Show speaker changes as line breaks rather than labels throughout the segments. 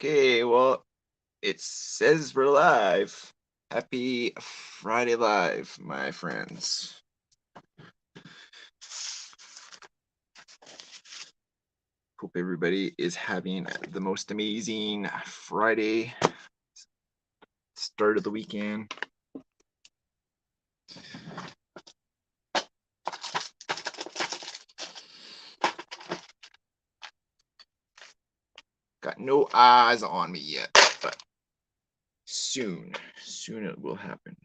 Okay, well, it says we're live. Happy Friday Live, my friends. Hope everybody is having the most amazing Friday start of the weekend. Got no eyes on me yet, but soon it will happen.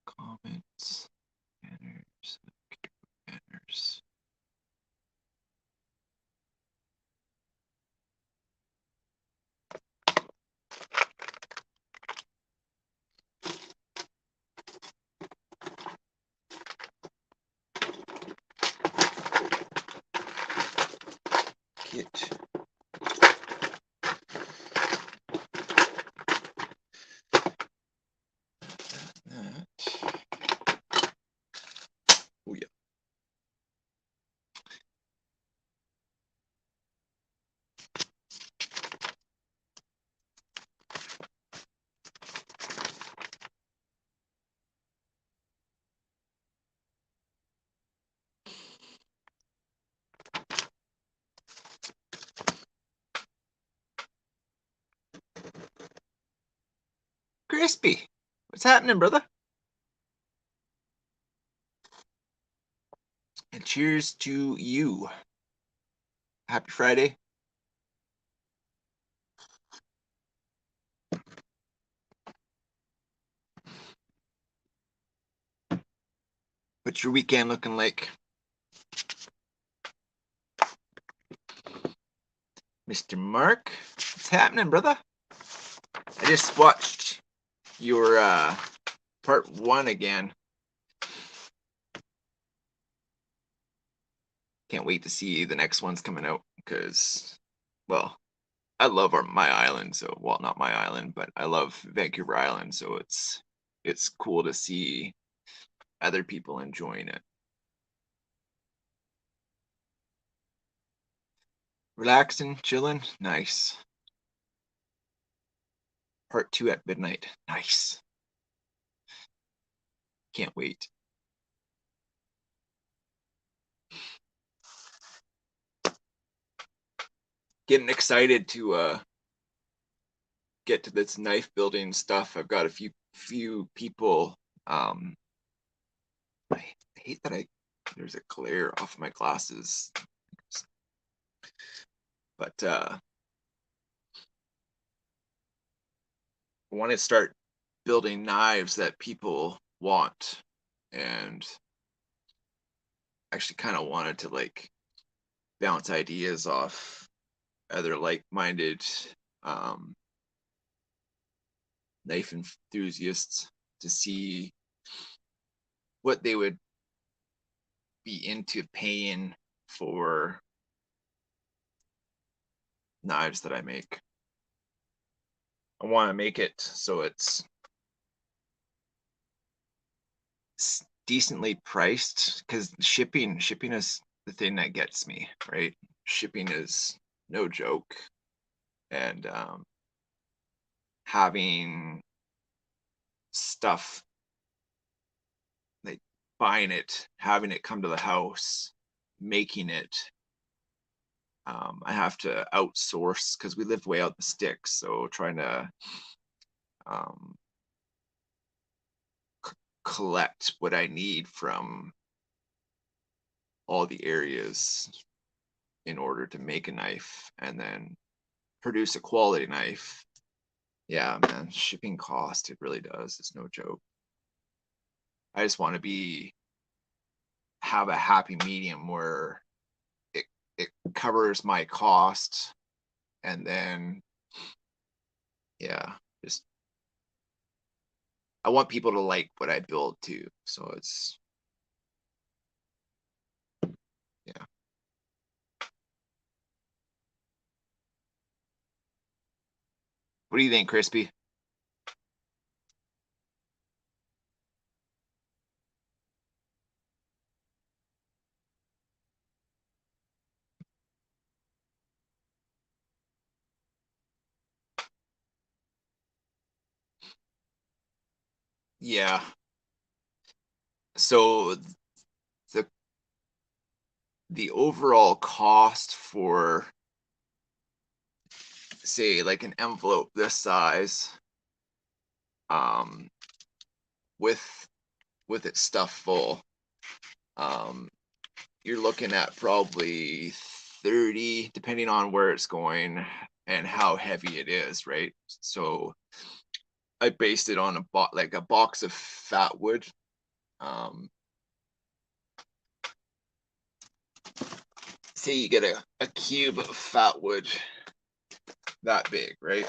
Comments, banners. Get that. Oh yeah. Crispy, what's happening, brother? And cheers to you. Happy Friday. What's your weekend looking like? Mr. Mark, what's happening, brother? I just watched your part 1 again. Can't wait to see the next one's coming out because, well, I love my island. So, well, not my island, but I love Vancouver Island. So it's cool to see other people enjoying it. Relaxing, chilling, nice. Part 2 at midnight, nice. Can't wait. Getting excited to get to this knife building stuff. I've got a few people. I hate that there's a glare off my glasses, but I want to start building knives that people want, and actually kind of wanted to like bounce ideas off other like-minded knife enthusiasts to see what they would be into paying for knives that I make. I want to make it so it's decently priced, because shipping is the thing that gets me, right? Shipping is no joke, and having stuff like buying it, having it come to the house, making it. I have to outsource because we live way out the sticks, so trying to collect what I need from all the areas in order to make a knife and then produce a quality knife. Yeah, man, shipping cost, it really does. It's no joke. I just want to have a happy medium where it covers my cost, and then yeah, just I want people to like what I build too. So it's yeah. What do you think, Crispy? Yeah. So the the overall cost for, say, like an envelope this size, um, with it stuffed full, you're looking at probably 30, depending on where it's going and how heavy it is, right? So I based it on like a box of fat wood. Say you get a cube of fat wood that big, right?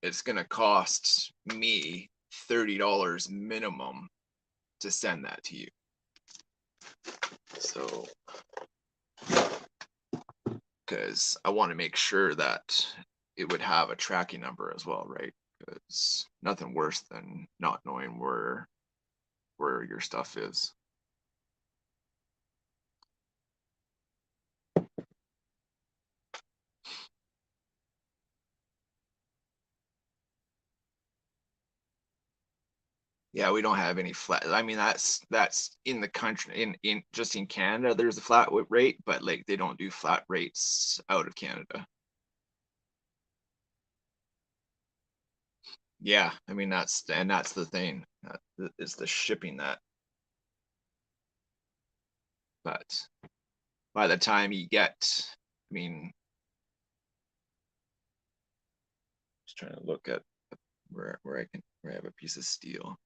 It's gonna cost me $30 minimum to send that to you. So, because I want to make sure that it would have a tracking number as well, right? Because nothing worse than not knowing where your stuff is. Yeah, we don't have any flat. I mean, that's in the country, in just in Canada. There's a flat rate, but like they don't do flat rates out of Canada. Yeah, I mean that's the thing. Is the shipping that. But by the time you get, I mean, just trying to look at where I have a piece of steel.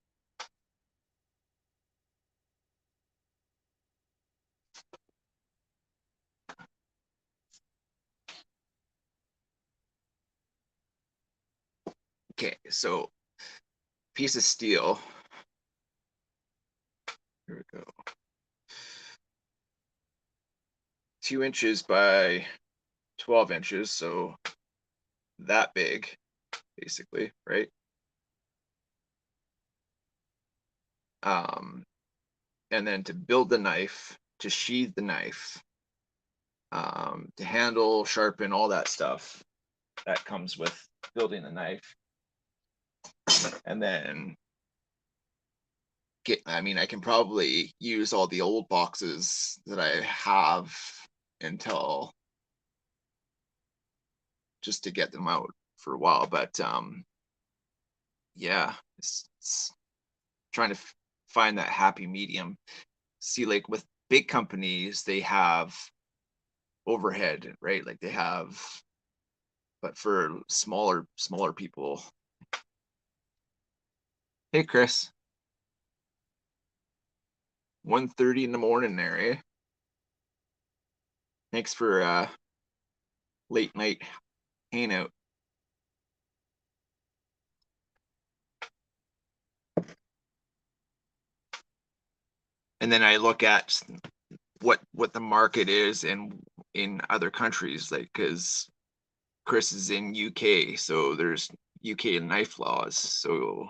Okay, so piece of steel. Here we go. 2 inches by 12 inches, so that big, basically, right? And then to build the knife, to sheathe the knife, to handle, sharpen, all that stuff that comes with building the knife. And then I mean, I can probably use all the old boxes that I have until just to get them out for a while. But yeah, it's trying to find that happy medium. See, like with big companies, they have overhead, right? Like they have, but for smaller people. Hey, Chris, 1:30 in the morning there, eh? Thanks for late night hangout. And then I look at what the market is in other countries, like because Chris is in UK, so there's UK knife laws, so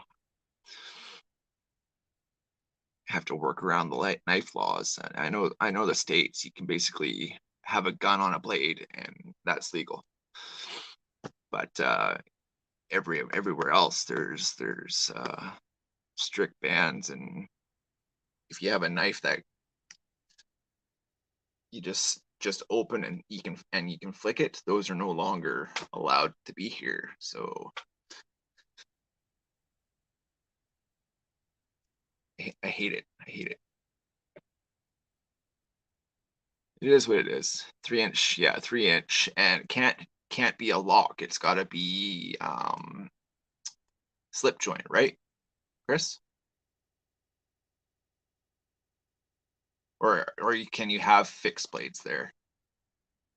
have to work around the knife laws. I know the states you can basically have a gun on a blade and that's legal, but everywhere else there's strict bans, and if you have a knife that you just open and you can flick it, those are no longer allowed to be here. So I hate it. I hate it. It is what it is. 3 inch, yeah, 3 inch, and can't be a lock. It's got to be slip joint, right, Chris? Or can you have fixed blades there?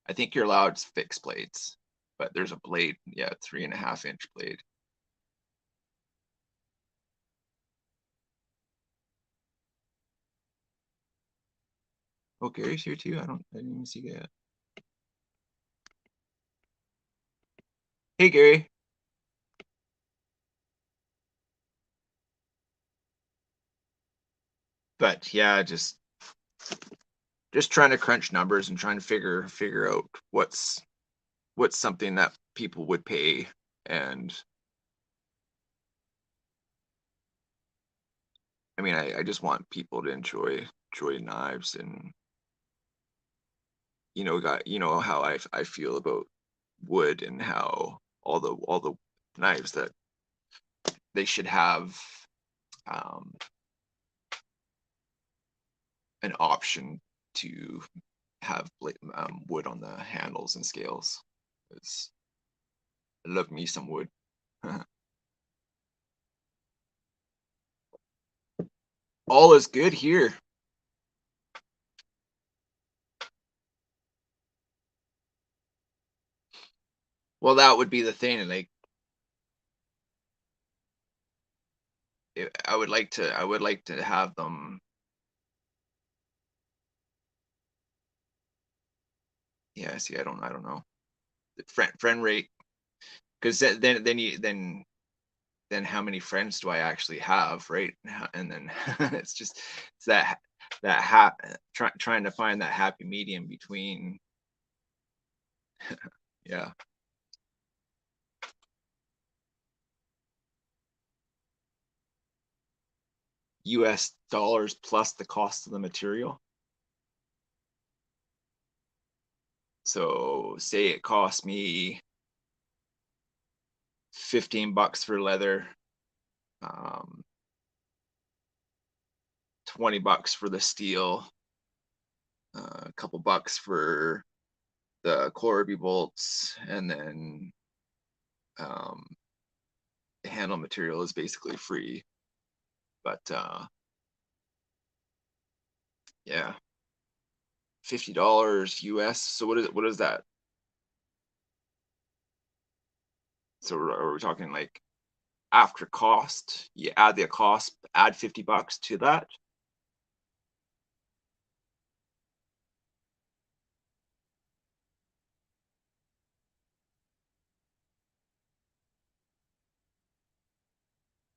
I think you're allowed fixed blades, but there's a blade, yeah, 3.5 inch blade. Oh, Gary's here too. I didn't even see that. Hey, Gary. But yeah, just trying to crunch numbers and trying to figure out what's something that people would pay. And I mean, I just want people to enjoy knives, and you know how I feel about wood, and how all the knives that they should have um, an option to have wood on the handles and scales. 'Cause I love me some wood. All is good here. Well, that would be the thing. Like, I would like to have them. Yeah, see, I don't know. The friend rate, because then how many friends do I actually have, right? And then it's trying to find that happy medium between. Yeah. US dollars plus the cost of the material. So say it cost me $15 for leather, um, $20 for the steel, a couple bucks for the Corby bolts, and then um, the handle material is basically free. But yeah, $50 US. So what is that? So are we talking like after cost? You add the cost, add $50 to that.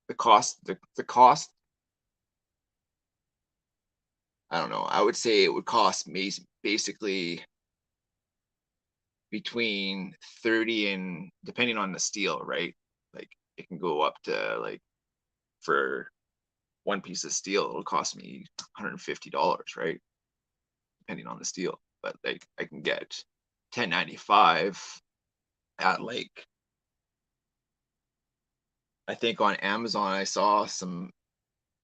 The cost. I don't know. I would say it would cost me basically between 30 and, depending on the steel, right? Like it can go up to, like, for one piece of steel, it'll cost me $150, right? Depending on the steel. But like I can get 1095 at, like, I think on Amazon I saw some,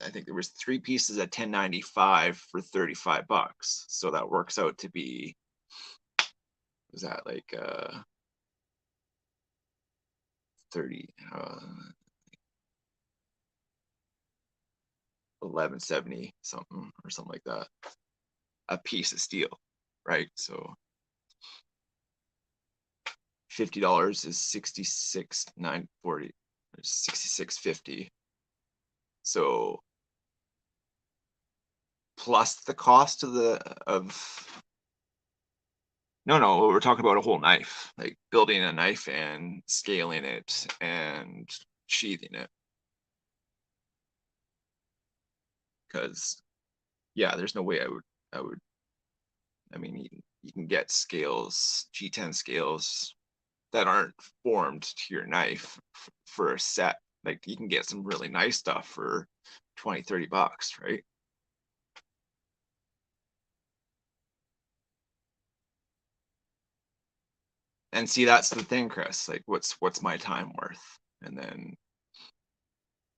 I think there was three pieces at 1095 for $35. So that works out to be, was that like 30 1170 something or something like that, a piece of steel, right? So $50 is 66,940, 6650. So plus the cost of no, we're talking about a whole knife, like building a knife and scaling it and sheathing it. Because yeah, there's no way I would. I mean, you can get scales, G10 scales that aren't formed to your knife for a set. Like you can get some really nice stuff for 20-30 bucks, right? And see, that's the thing, Chris. Like, what's my time worth? And then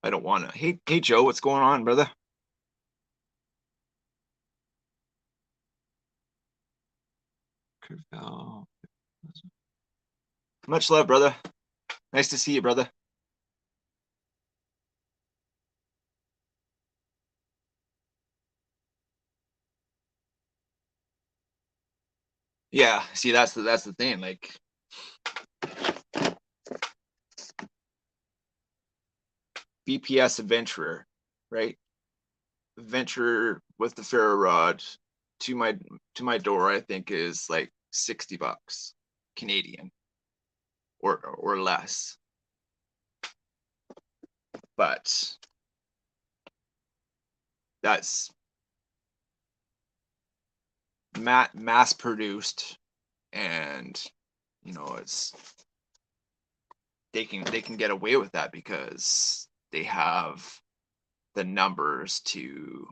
I don't want to. Hey, Joe, what's going on, brother? Much love, brother. Nice to see you, brother. Yeah, see, that's the thing. Like, BPS Adventurer, right? Adventurer with the ferro rod to my, door, I think is like $60 Canadian. or less. But that's mass produced, and you know, it's they can get away with that because they have the numbers to.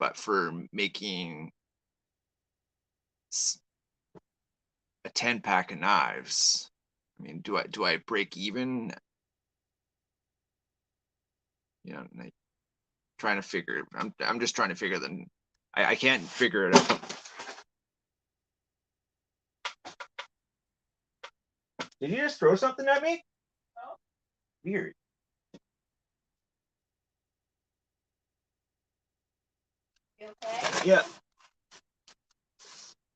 But for making a 10-pack of knives, I mean, do I break even? You know, like, trying to figure. I'm just trying to figure I can't figure it out. Did you just throw something at me? No. Weird. You okay? Yeah.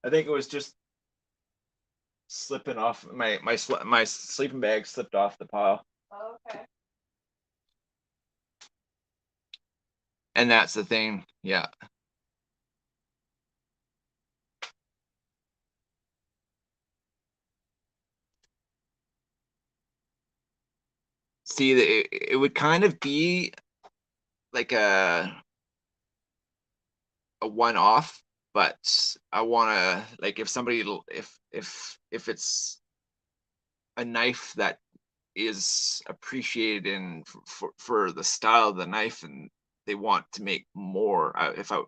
I think it was just slipping off my sleeping bag slipped off the pile. Oh, okay. And that's the thing. Yeah. See, it would kind of be like a one-off, but I want to, like, if somebody, if it's a knife that is appreciated in for the style of the knife, and they want to make more, if I'm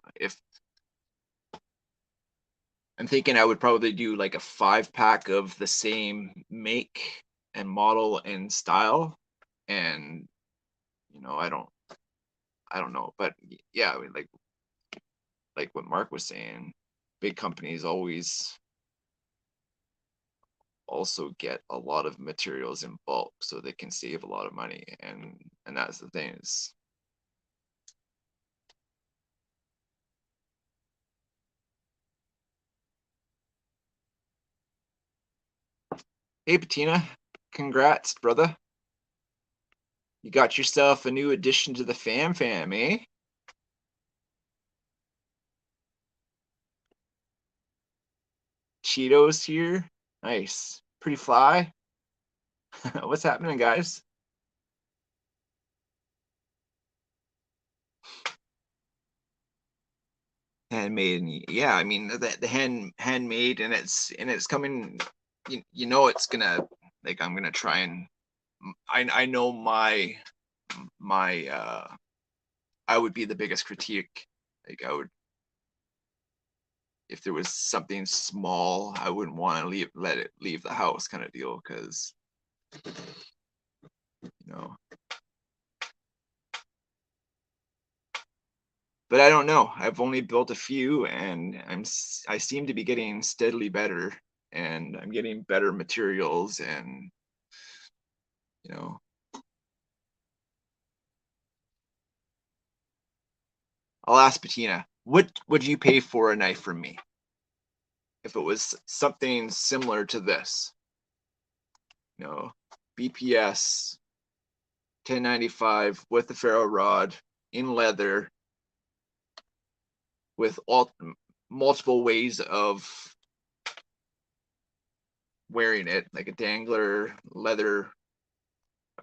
thinking, I would probably do like a 5-pack of the same make and model and style. And you know, I don't know, but yeah, I mean, like what Mark was saying, big companies always also get a lot of materials in bulk, so they can save a lot of money. And that's the thing is, hey Patina, congrats, brother. You got yourself a new addition to the fam, eh? Cheetos here. Nice. Pretty fly. What's happening, guys? Handmade. Yeah, I mean, the handmade, and it's coming. You know, it's gonna, like, I'm gonna try and I know my I would be the biggest critique. Like, I would, if there was something small, I wouldn't want to let it leave the house, kind of deal, because you know. But I don't know. I've only built a few, and I seem to be getting steadily better, and I'm getting better materials, and you know. I'll ask Patina, what would you pay for a knife from me if it was something similar to this? You know, BPS 1095 with the ferro rod in leather with all multiple ways of wearing it, like a dangler, leather,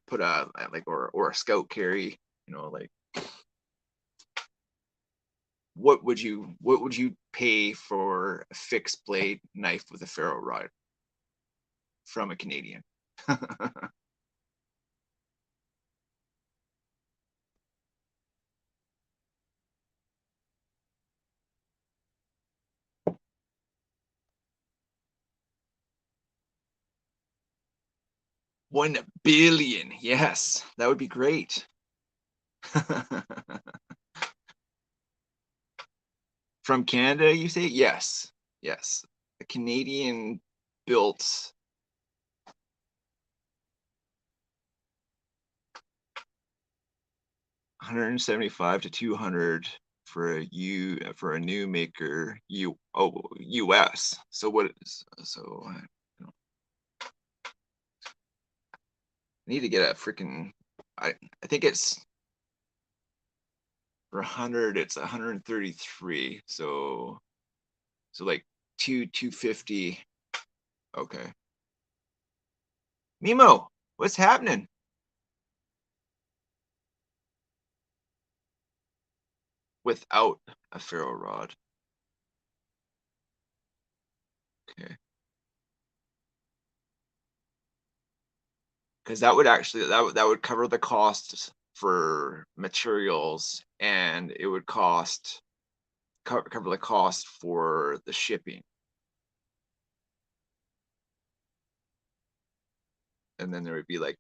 put a like or a scout carry, you know, like what would you pay for a fixed blade knife with a ferro rod from a Canadian? 1 billion. Yes, that would be great. From Canada, you say? Yes. Yes. A Canadian built 175 to 200 for a new maker US. So what is so I need to get a freaking I think it's for 100 it's 133. So like 250. Okay. Mimo, what's happening? Without a ferro rod. Okay. Because that would actually that would cover the costs for materials, and it would cover the cost for the shipping. And then there would be like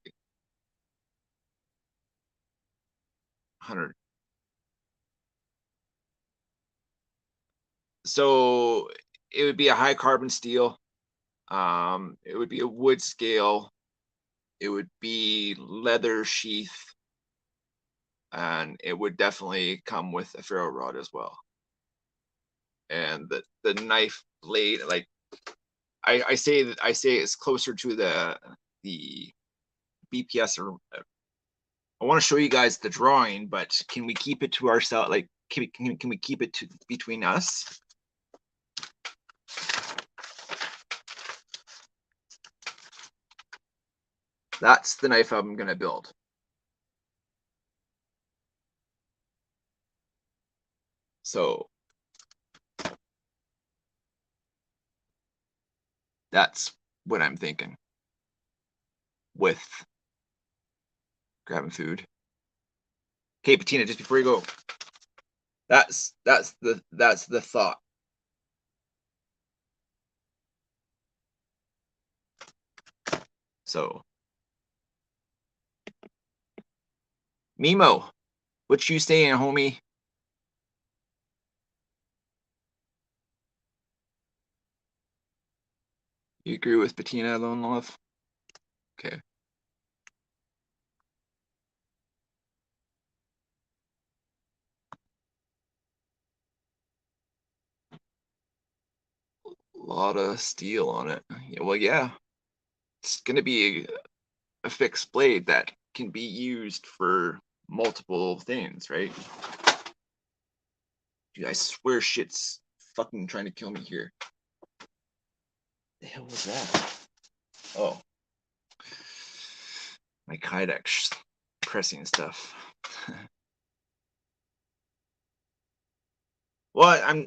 100. So it would be a high carbon steel. It would be a wood scale. It would be leather sheath, and it would definitely come with a ferro rod as well. And the knife blade, like I say that I say it's closer to the BPS. Or I want to show you guys the drawing, but can we keep it to ourselves? Like, can we keep it to between us? That's the knife I'm gonna build. So that's what I'm thinking with grabbing food. Okay, Patina, just before you go, that's the thought. So Mimo, what you saying, homie? You agree with Patina, Lone Love? Okay. A lot of steel on it. Yeah, well, yeah. It's gonna be a fixed blade that can be used for multiple things, right? Dude, I swear shit's fucking trying to kill me here. The hell was that? Oh, my Kydex pressing stuff. Well,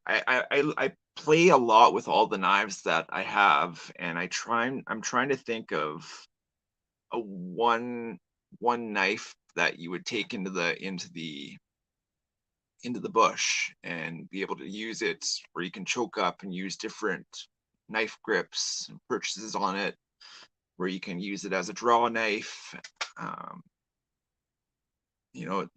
I play a lot with all the knives that I have, and I'm trying to think of a one knife that you would take into the bush and be able to use it, where you can choke up and use different knife grips and purchases on it, where you can use it as a draw knife. Um, you know,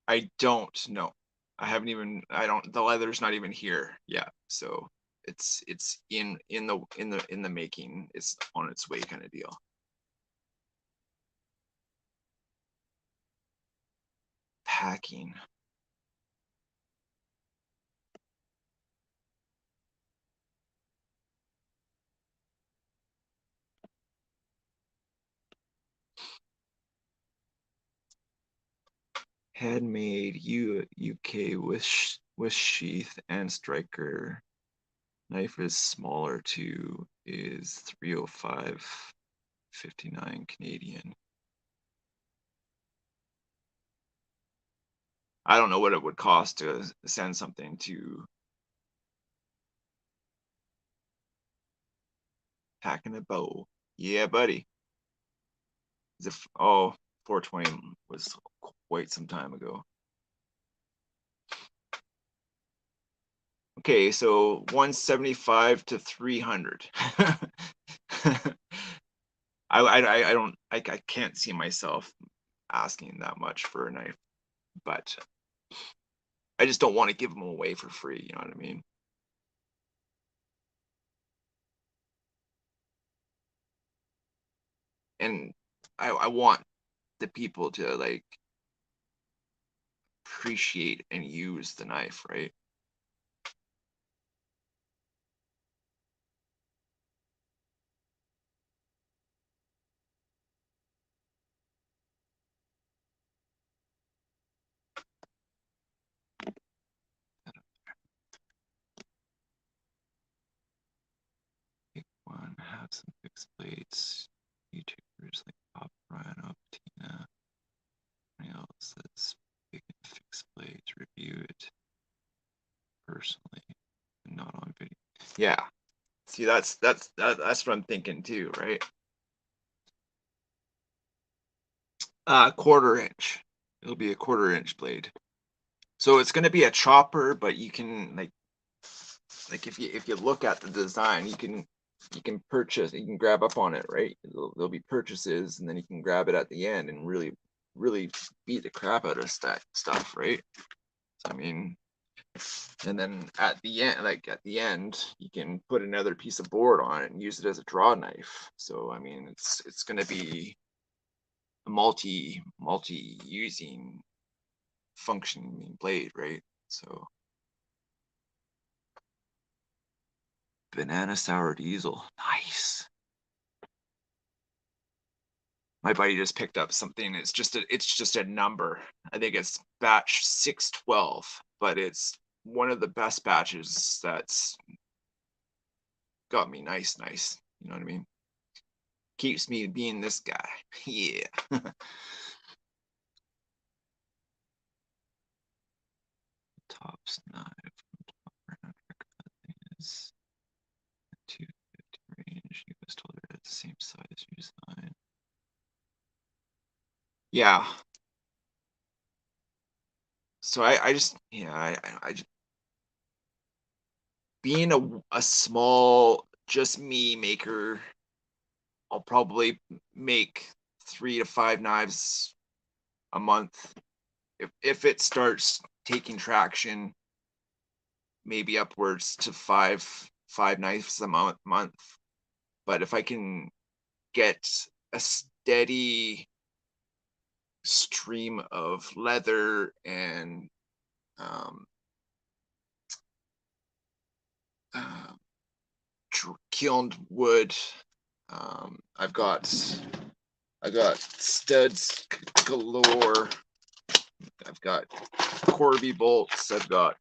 I don't know. I don't, the leather's not even here yet. So it's in the making. It's on its way kind of deal. Packing. Handmade UK with sheath and striker. Knife is smaller too, is 305.59 Canadian. I don't know what it would cost to send something to Packing a Bow. Yeah, buddy. Oh, 420 was quite some time ago. Okay, so 175 to 300. I can't see myself asking that much for a knife, but I just don't want to give them away for free. You know what I mean? And I want the people to like appreciate and use the knife, right? blades, YouTubers like Bob Ryan, Tina, else that's big and fixed blades, review it personally and not on video. Yeah. See, that's what I'm thinking too, right? 1/4 inch. It'll be a 1/4 inch blade. So it's going to be a chopper, but you can like if you look at the design, you can purchase, you can grab up on it, right? There'll be purchases, and then you can grab it at the end and really beat the crap out of stuff, right? So, I mean, and then at the end, you can put another piece of board on it and use it as a draw knife. So I mean, it's going to be a multi using functioning blade, right? So banana sour diesel, nice. My buddy just picked up something. It's just a number. I think it's batch 612, but it's one of the best batches that's got me nice. You know what I mean? Keeps me being this guy. Yeah. Tops knife is 250 range. US $12 at the same size. Use 9. Yeah. So I just, yeah, I just, being a small just me maker, I'll probably make 3 to 5 knives a month. If it starts taking traction, maybe upwards to 5 knives a month. But if I can get a steady stream of leather and kilned wood, I've got studs galore. I've got Corby bolts. I've got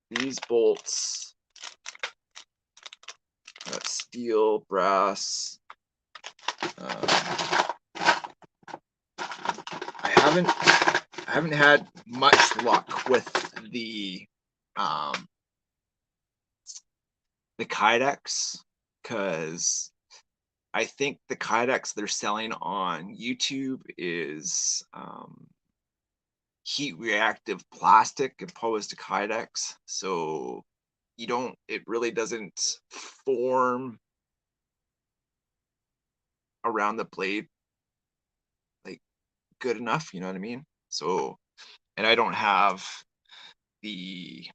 these bolts. Got steel, brass. I haven't had much luck with the Kydex, because I think the Kydex they're selling on YouTube is heat reactive plastic opposed to Kydex. So it really doesn't form around the blade like good enough, you know what I mean? So, and I don't have the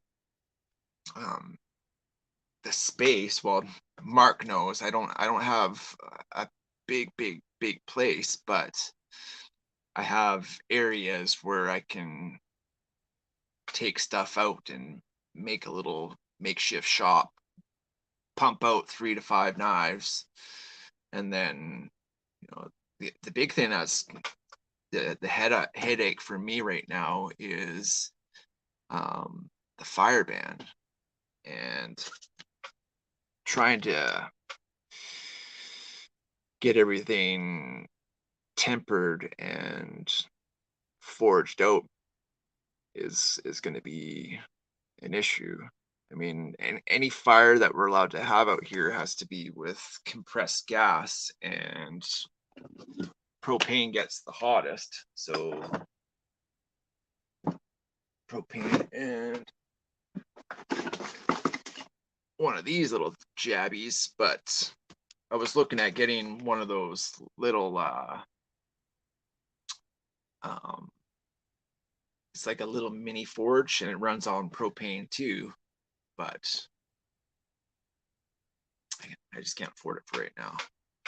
space. Well, Mark knows I don't have a big place, but I have areas where I can take stuff out and make a little makeshift shop, pump out 3 to 5 knives, and then the big thing that's the headache for me right now is the fire ban and trying to get everything tempered and forged out is going to be an issue. I mean, any fire that we're allowed to have out here has to be with compressed gas, and propane gets the hottest. So propane and one of these little jabbies, but I was looking at getting one of those little it's like a little mini forge, and it runs on propane too, but I just can't afford it for right now.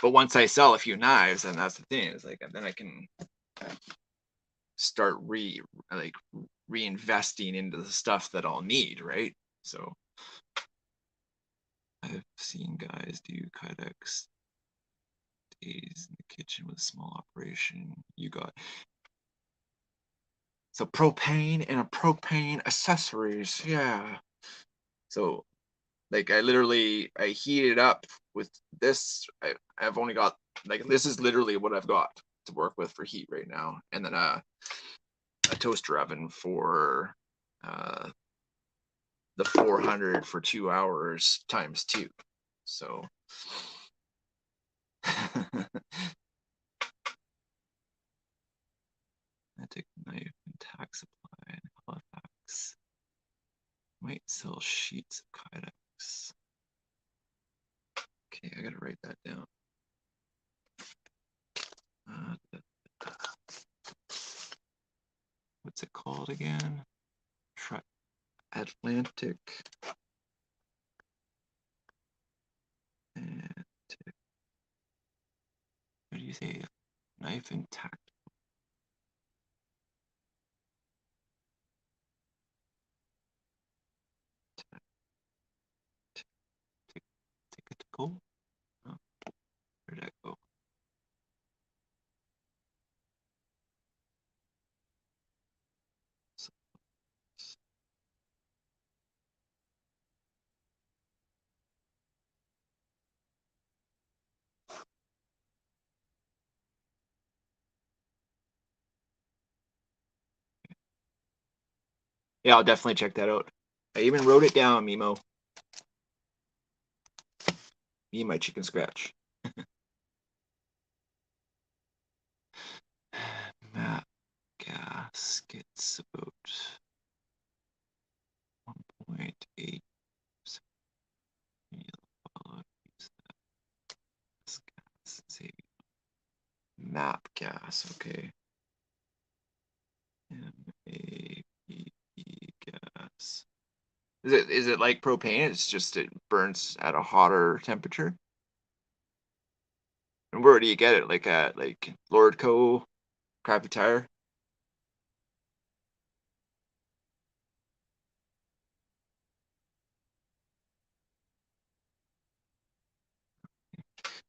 But once I sell a few knives, and that's the thing, is like then I can start reinvesting into the stuff that I'll need, right? So I've seen guys do Kydex days in the kitchen with a small operation. You got so propane and a propane accessories, yeah. So Like I heat it up with this. I've only got, like, this is literally what I've got to work with for heat right now, and then a toaster oven for the 400 for 2 hours times 2. So Atlantic Knife and Tack Supply in Halifax might sell sheets of Kydex. Okay, I gotta write that down. What's it called again? Atlantic. What do you say? Knife and tack. Tactical? Oh, where'd that go? Yeah, I'll definitely check that out. I even wrote it down, Mimo. Me and my chicken scratch. Map gaskets about 1.8. Map gas, okay. MAPP gas. Is it like propane? It's just it burns at a hotter temperature? And where do you get it? Like at Lordco, Crappy Tire?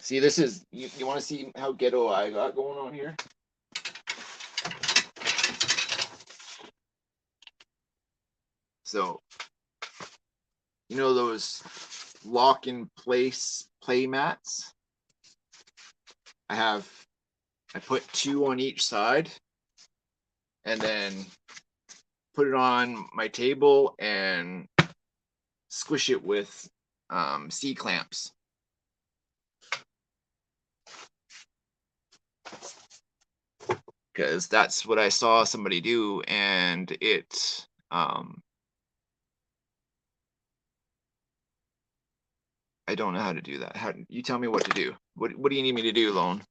See, this is you want to see how ghetto I got going on here? So, you know those lock in place play mats? I put 2 on each side and then put it on my table and squish it with C clamps. Because that's what I saw somebody do, and it I don't know how to do that. How you tell me what to do? What do you need me to do, Lone?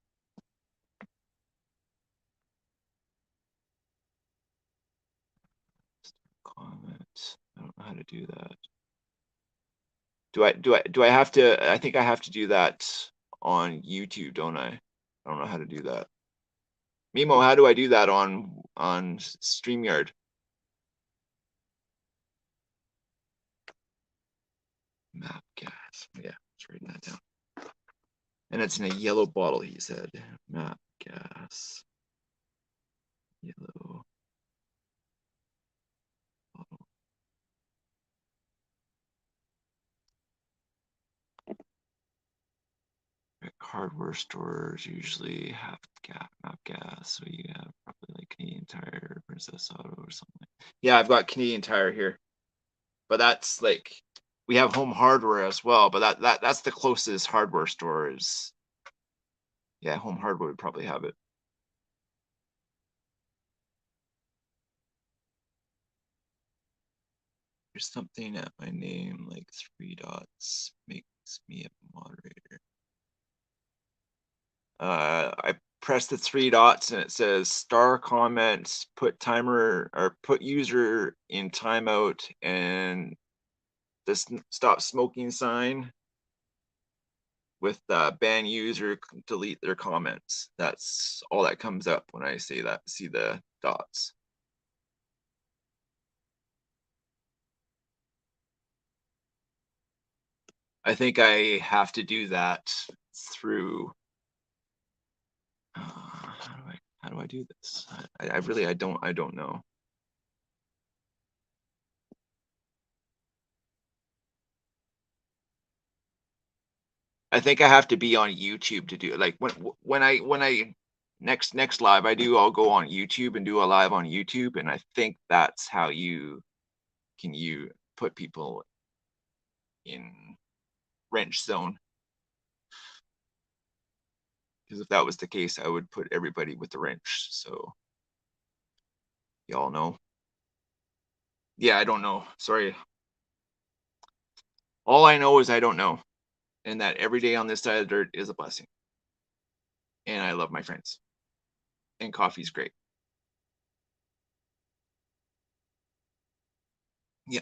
Comment. I don't know how to do that. Do I have to? I think I have to do that on YouTube, don't I? I don't know how to do that. Mimo, how do I do that on StreamYard? Map gas. Yeah, let's write that down. And it's in a yellow bottle, he said. Map gas. Yellow bottle. Hardware stores usually have map gas, so you have probably like Canadian Tire, Princess Auto, or something. Yeah, I've got Canadian Tire here, but that's like we have Home Hardware as well, but that's the closest hardware store is. Yeah, Home Hardware would probably have it. There's something at my name, like 3 dots, makes me a moderator. I press the 3 dots and it says star comments, put timer or put user in timeout, and this stop smoking sign with ban user, delete their comments. That's all that comes up when I say that, see the dots. I think I have to do that through how do I do this? I really I don't know. I think I have to be on YouTube to do it. Like when I next live I do, I'll go on YouTube and do a live on YouTube, and I think that's how you put people in wrench zone. Because if that was the case, I would put everybody with the wrench. So y'all know. Yeah, I don't know. Sorry. All I know is I don't know. And that every day on this side of the dirt is a blessing. And I love my friends. And coffee's great. Yeah.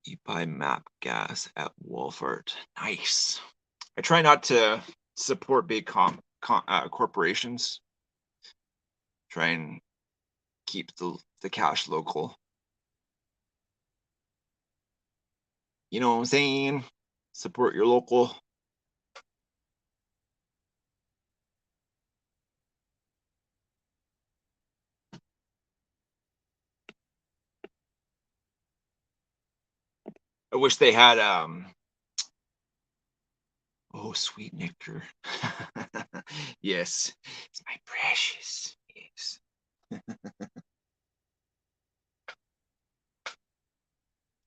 You buy map gas at Walmart. Nice. I try not to support big corporations. Try and keep the cash local. You know what I'm saying? Support your local. I wish they had oh, sweet nectar. Yes, it's my precious. Yes.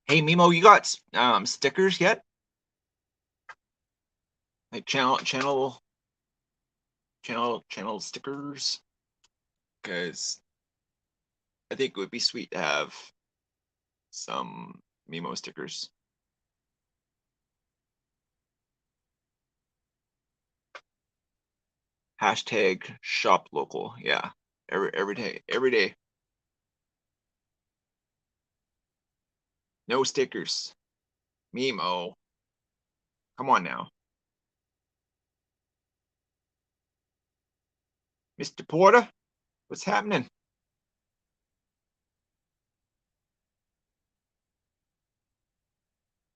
Hey Mimo, you got stickers yet? Like channel stickers? Because I think it would be sweet to have some Mimo stickers. Hashtag shop local. Yeah. Every day. No stickers. Mimo. Come on now. Mr. Porter, what's happening?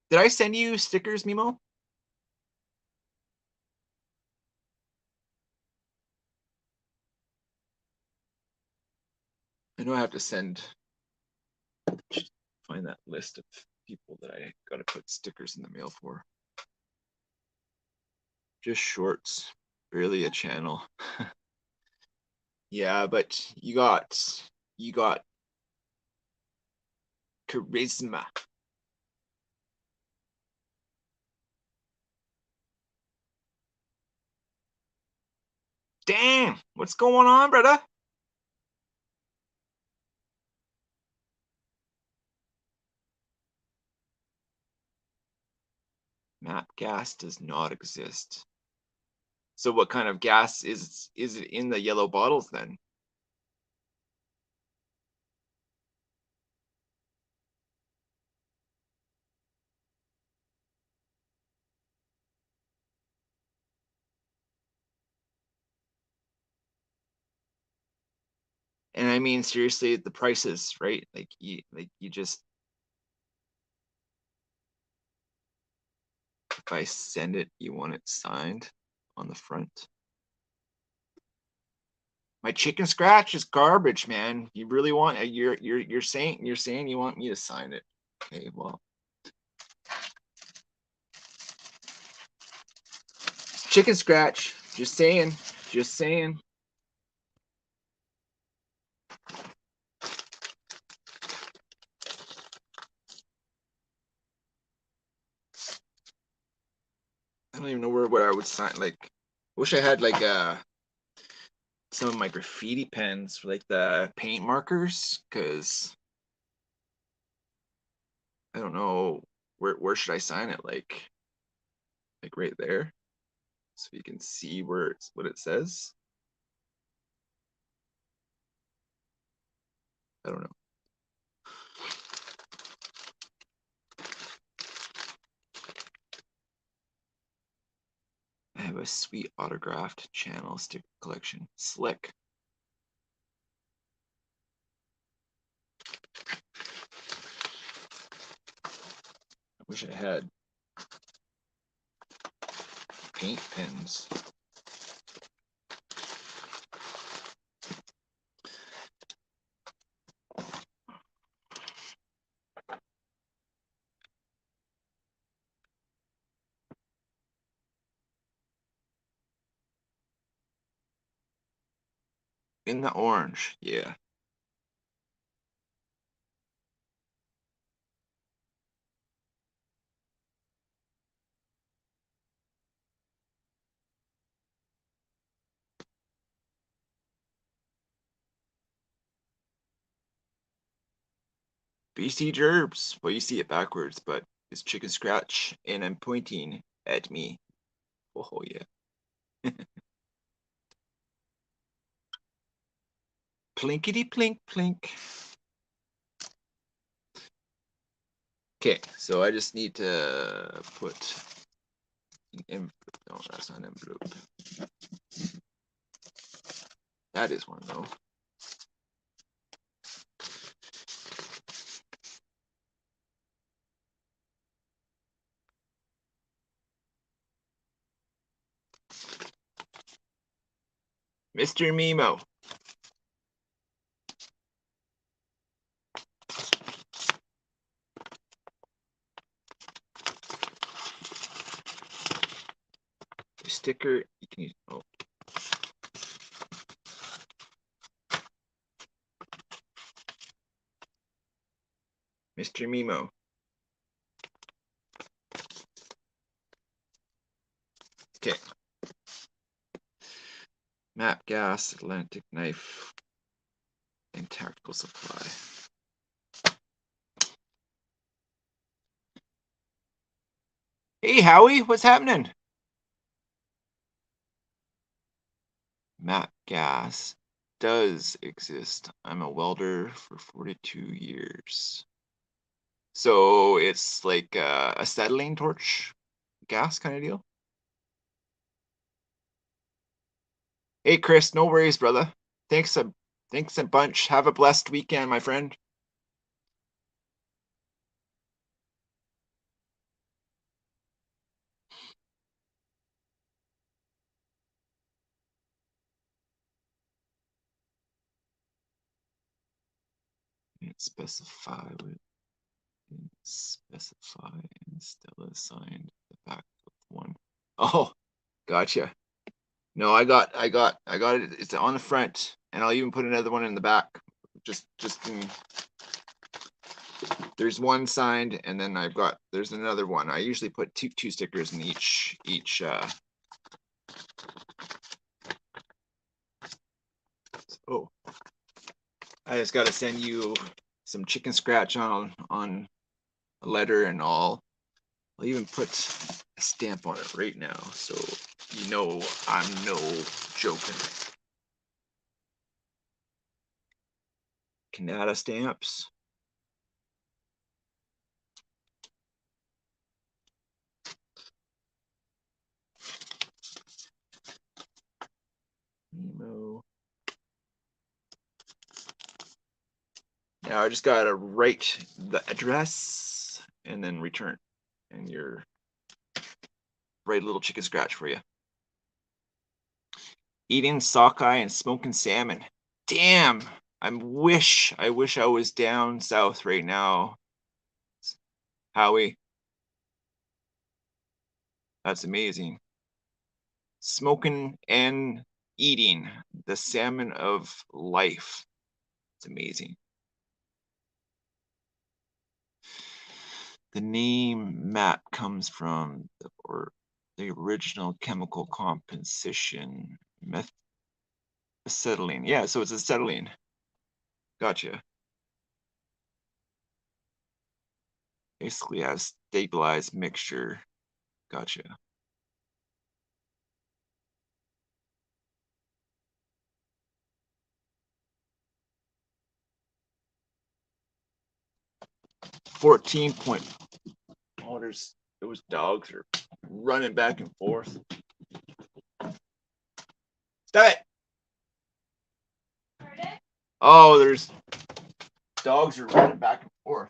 Did I send you stickers, Mimo? I know I have to find that list of people that I gotta put stickers in the mail for. Just shorts, barely a channel. Yeah, but you got charisma. Damn, what's going on, brother? Map gas does not exist. So what kind of gas is it in the yellow bottles then? And I mean seriously, the prices, right? Like you just, if I send it, you want it signed on the front. My chicken scratch is garbage, man. You really want you're saying you want me to sign it. Okay, well. Chicken scratch. Just saying. Just saying. I don't even know where I would sign. Like, wish I had like some of my graffiti pens, like the paint markers, because I don't know where should I sign it. Like right there, so you can see what it says. I don't know. I have a sweet autographed channel sticker collection. Slick. I wish I had paint pens. In the orange, yeah. BC Gerbs. Well, you see it backwards, but it's chicken scratch, and I'm pointing at me. Oh, yeah. Plinkety plink plink. Okay, so I just need to put an no, that's not an envelope. That is one though. Mr. Mimo. The sticker you can use. Oh. Mr. Mimo. Okay. Map, gas, Atlantic knife, and tactical supply. Hey, Howie, what's happening? Map gas does exist. I'm a welder for 42 years. So it's like a acetylene torch gas kind of deal. Hey, Chris, no worries, brother. Thanks a bunch. Have a blessed weekend, my friend. Specify with specify and Stella signed the back of one. Oh, gotcha. No, I got it. It's on the front, and I'll even put another one in the back. Just there's one signed, and then there's another one. I usually put two stickers in each. Oh, I just got to send you some chicken scratch on a letter, and I'll even put a stamp on it right now, so you know I'm no joking. Canada stamps. Nemo. Now I just gotta write the address and then return, and you're write a little chicken scratch for you. Eating sockeye and smoking salmon. Damn, I wish I was down south right now, Howie. That's amazing. Smoking and eating the salmon of life. It's amazing. The name MAP comes from the original chemical composition acetylene. Yeah, so it's acetylene. Gotcha. Basically has stabilized mixture. Gotcha. Oh, those dogs are running back and forth. Stop it! Oh, there's dogs are running back and forth.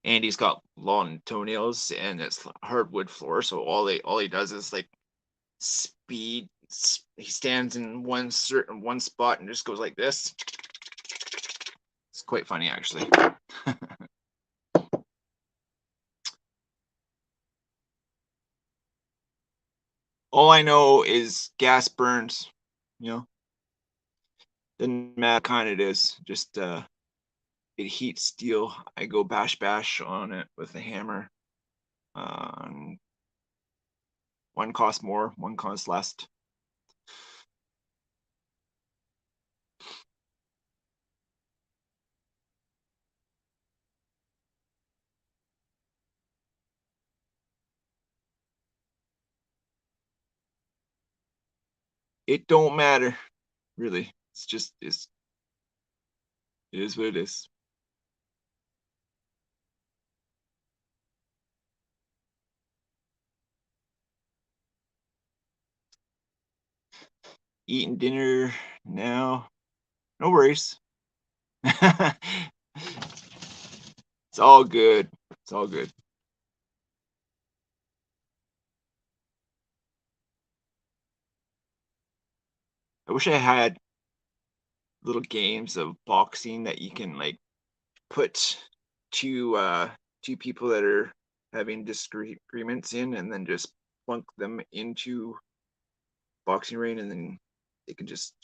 Andy's got long toenails and it's hardwood floor, so all he does is like speed. He stands in one spot and just goes like this. It's quite funny, actually. All I know is gas burns, you know. Doesn't matter what kind it is. Just it heats steel. I go bash bash on it with a hammer. Um, one costs more, one costs less. It don't matter, really. It is what it is. Eating dinner now. No worries. It's all good. It's all good. I wish I had little games of boxing that you can like put two people that are having disagreements in and then just plunk them into boxing ring and then they can just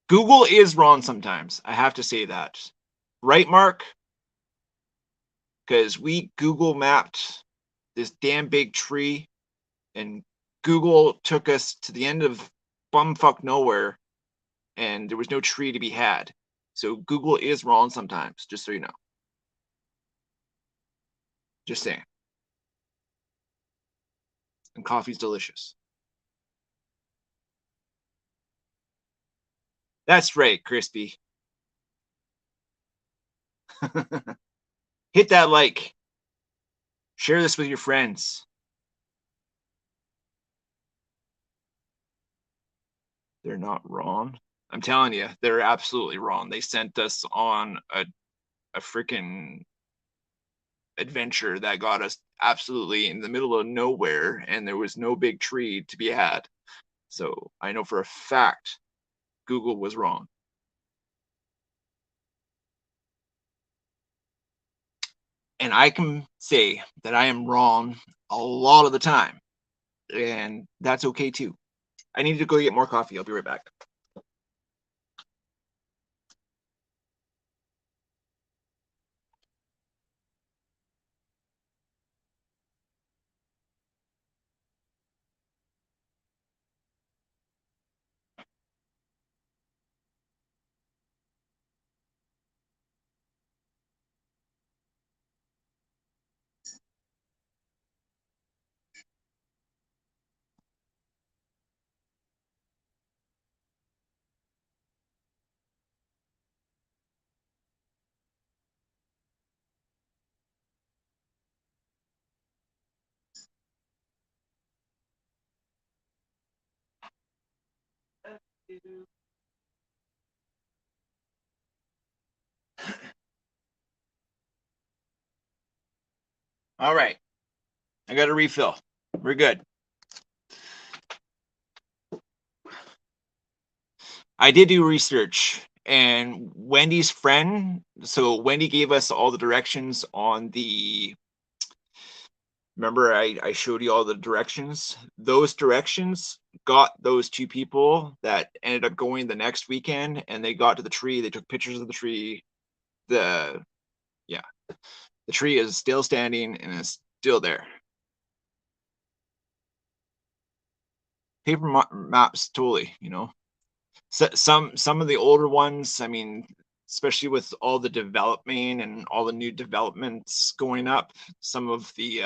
Google is wrong sometimes. I have to say that. Right, Mark? Because we Google mapped this damn big tree and Google took us to the end of bumfuck nowhere and there was no tree to be had. So Google is wrong sometimes, just so you know. Just saying. And coffee's delicious. That's right, Crispy. Hit that like. Share this with your friends. They're not wrong. I'm telling you, they're absolutely wrong. They sent us on a freaking adventure that got us absolutely in the middle of nowhere and there was no big tree to be had. So I know for a fact Google was wrong. And I can say that I am wrong a lot of the time. And that's okay too. I need to go get more coffee. I'll be right back. All right. I got a refill. We're good. I did do research and Wendy's friend, so Wendy gave us all the directions on the remember I showed you all the directions. Those directions got those two people that ended up going the next weekend and they got to the tree, they took pictures of the tree. The yeah, the tree is still standing and it's still there. Paper maps totally, you know. So, some of the older ones, I mean, especially with all the development and all the new developments going up, some of the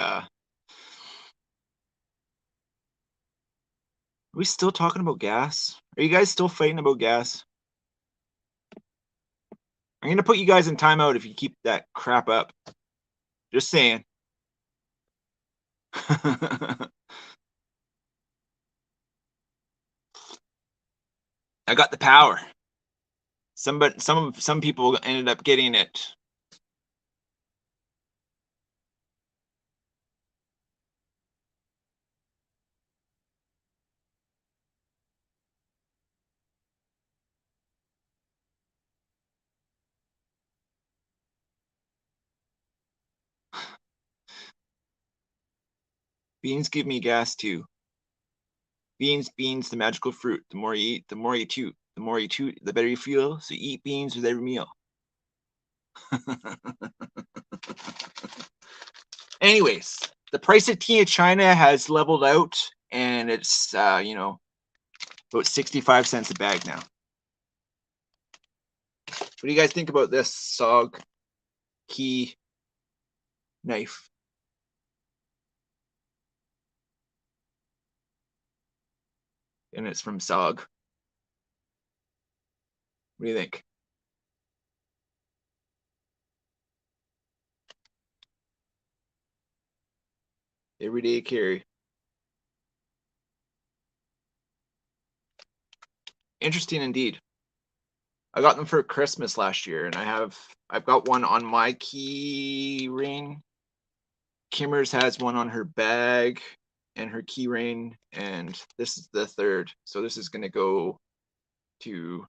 are we still talking about gas? Are you guys still fighting about gas? I'm gonna put you guys in timeout if you keep that crap up. Just saying. I got the power. Some people ended up getting it. Beans give me gas too. Beans, the magical fruit. The more you eat, the more you toot. The more you toot, the better you feel. So eat beans with every meal. Anyways, the price of tea in China has leveled out, and it's you know, about 65 cents a bag now. What do you guys think about this SOG key knife? And it's from SOG. What do you think? Everyday carry. Interesting indeed. I got them for Christmas last year, and I've got one on my key ring. Kimmers has one on her bag and her key ring, and this is the third. So this is gonna go to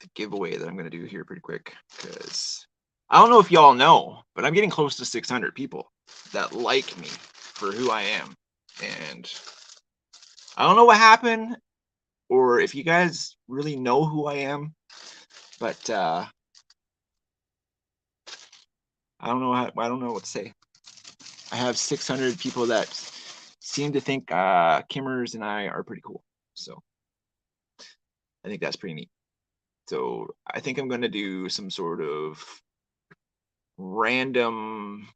the giveaway that I'm gonna do here pretty quick, because I don't know if y'all know, but I'm getting close to 600 people that like me for who I am, and I don't know what happened, or if you guys really know who I am, but I don't know what to say. I have 600 people that seem to think Kimmers and I are pretty cool, so I think that's pretty neat. So I think I'm going to do some sort of random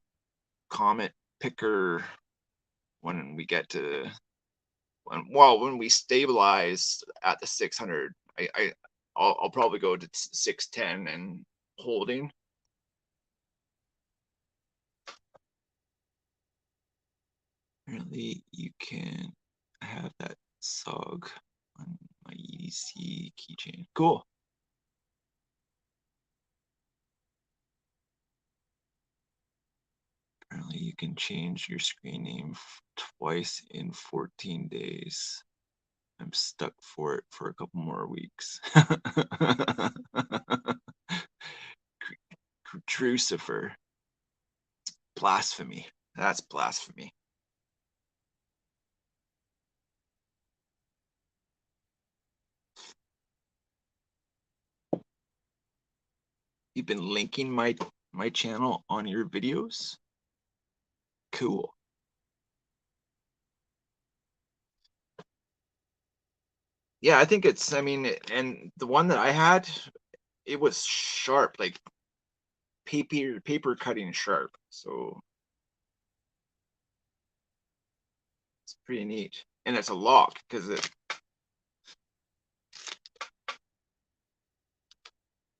comment picker when we get to when we stabilize at the 600. I'll probably go to 610 and holding. Apparently you can have that SOG on my EDC keychain. Cool. Apparently you can change your screen name twice in 14 days. I'm stuck for it for a couple more weeks. Crucifer. Blasphemy. That's blasphemy. You've been linking my channel on your videos? Cool. Yeah, I think it's, I mean, and the one that I had, it was sharp, like paper cutting sharp. So it's pretty neat. And it's a lock because it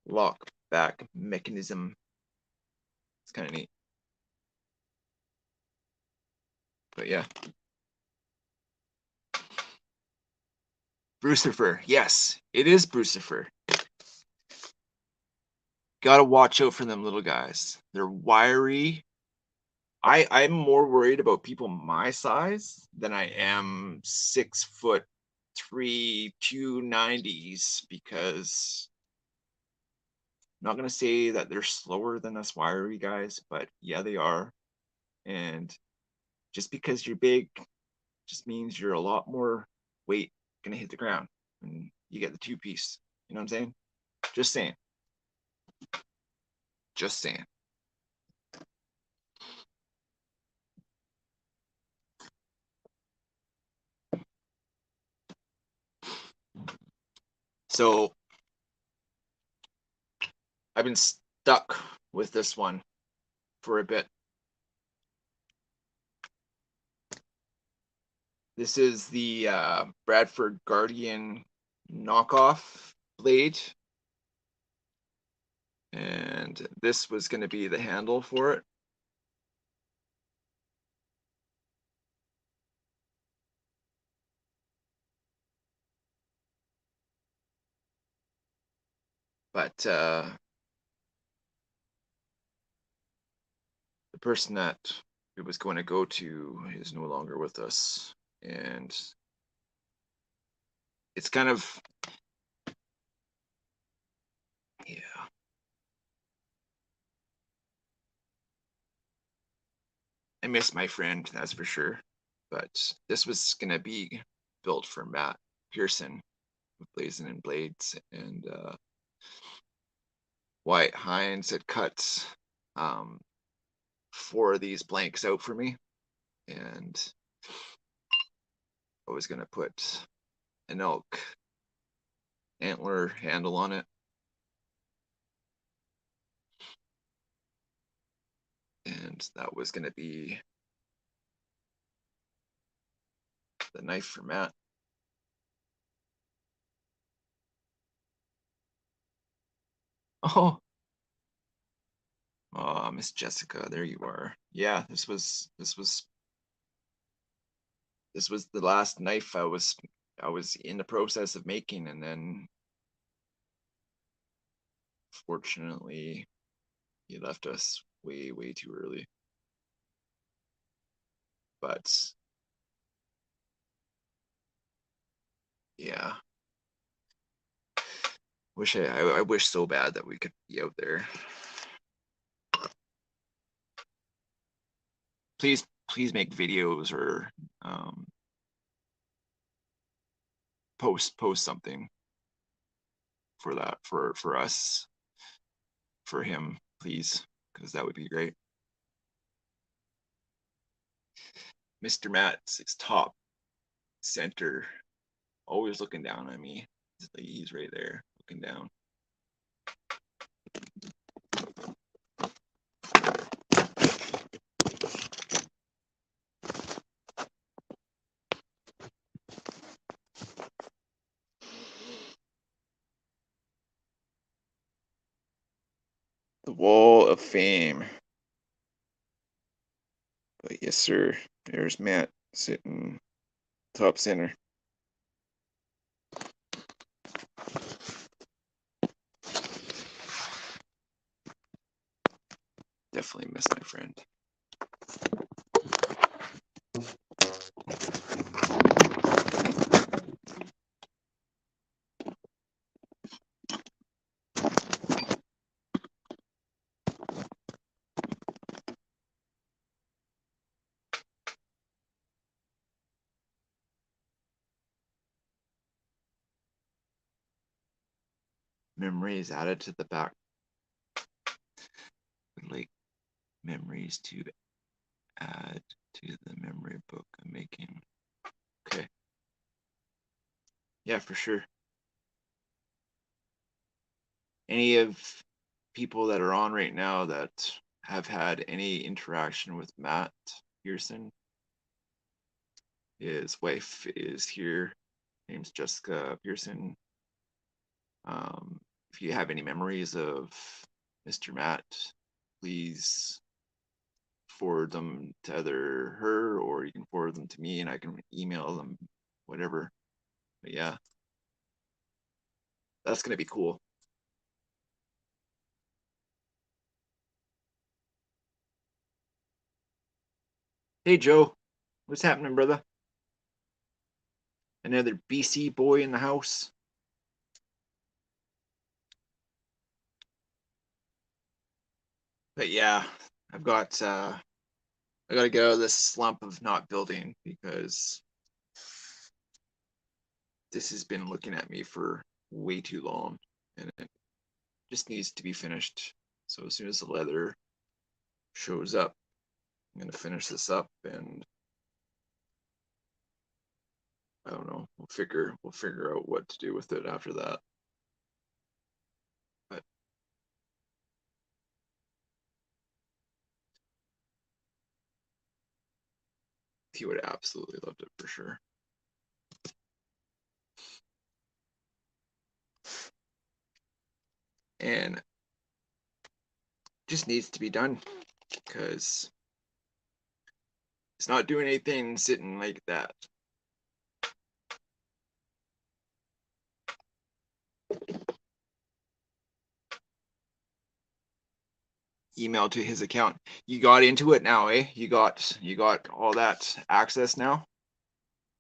lock back mechanism. It's kind of neat. But yeah. Brucifer. Yes, it is Brucifer. Gotta watch out for them little guys. They're wiry. I'm more worried about people my size than I am 6'3", 290s, because I'm not gonna say that they're slower than us wiry guys, but yeah, they are. And just because you're big just means you're a lot more weight gonna hit the ground and you get the two piece. You know what I'm saying? Just saying. Just saying. So I've been stuck with this one for a bit. This is the Bradford Guardian knockoff blade. And this was going to be the handle for it. But the person that it was going to go to is no longer with us. And it's kind of, yeah. I miss my friend, that's for sure. But this was gonna be built for Matt Pearson with Blazing and Blades, and Wyatt Hines had cut 4 of these blanks out for me, and I was gonna put an elk antler handle on it. And that was gonna be the knife for Matt. Oh, Miss Jessica, there you are. Yeah, this was the last knife I was in the process of making, and then fortunately he left us way too early. But yeah, I wish so bad that we could be out there. Please make videos or post something for that, for us, for him, please, because that would be great. Mr. Matt is top center, always looking down on me. He's right there looking down. The Wall of Fame. But yes, sir. There's Matt sitting top center. Definitely miss my friend. Memories added to the back. Like memories to add to the memory book I'm making. Okay. Yeah, for sure. Any of people that are on right now that have had any interaction with Matt Pearson, his wife is here. Her name's Jessica Pearson. If you have any memories of Mr. Matt, please forward them to either her, or you can forward them to me and I can email them, whatever. But yeah, that's gonna be cool. Hey Joe, what's happening, brother? Another BC boy in the house. But yeah, I gotta get out of this slump of not building, because this has been looking at me for way too long, and it just needs to be finished. So as soon as the leather shows up, I'm gonna finish this up, and I don't know, we'll figure out what to do with it after that. But he would have absolutely loved it for sure. And just needs to be done, because it's not doing anything sitting like that. Email to his account. You got into it now, eh? You got all that access now?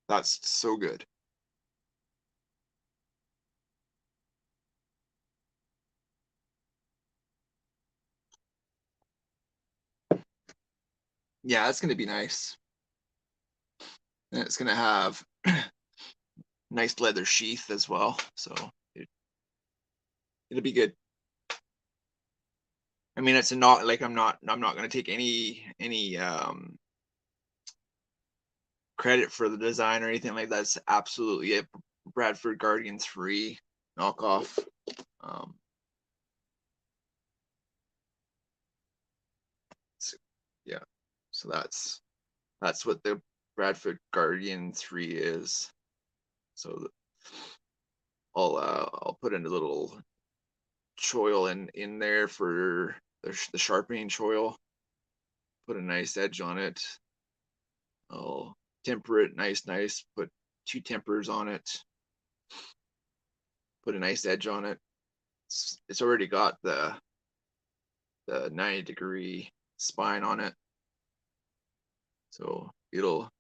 That's so good. Yeah, it's gonna be nice. And it's gonna have nice leather sheath as well, so it'll be good. I mean, it's not like I'm not gonna take any credit for the design or anything like that. It's absolutely a Bradford Guardian 3 knockoff. So, yeah, so that's what the Bradford Guardian 3 is. So I'll put in a little choil in there for the sharpening choil. Put a nice edge on it. I'll temper it nice. Put 2 tempers on it. Put a nice edge on it. It's already got the 90-degree spine on it, so it'll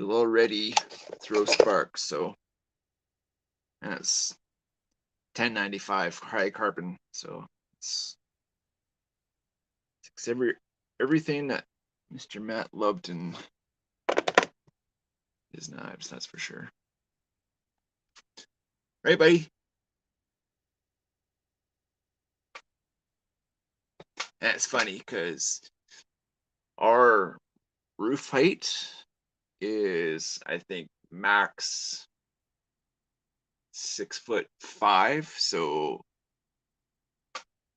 already throw sparks. So, and it's 1095 high carbon, so it's everything that Mr. Matt loved in his knives, that's for sure. Right, buddy? And it's funny because our roof height is, I think, max 6'5", so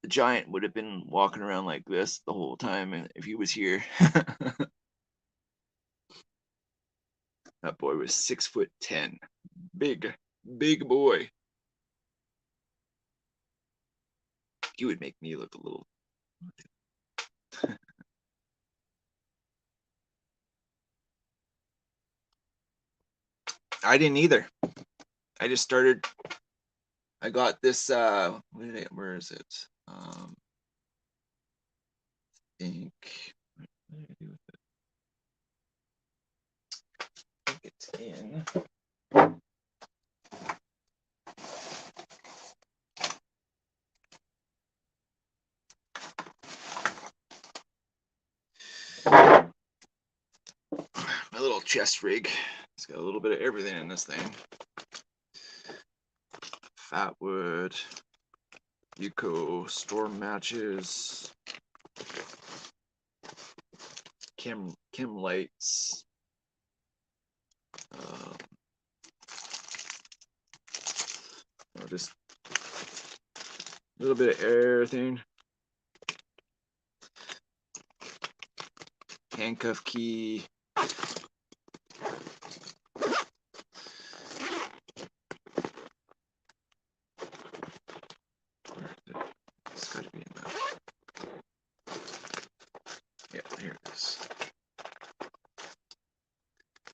the giant would have been walking around like this the whole time if he was here. That boy was 6'10". Big boy. He would make me look a little. I didn't either. I just started. I got this. Where is it? I think. What did I do with it? I think it's in. My little chest rig. It's got a little bit of everything in this thing. Fatwood, Yuko storm matches, Kim lights, just a little bit of everything. Handcuff key. It's got to be in that. Yeah, here it is.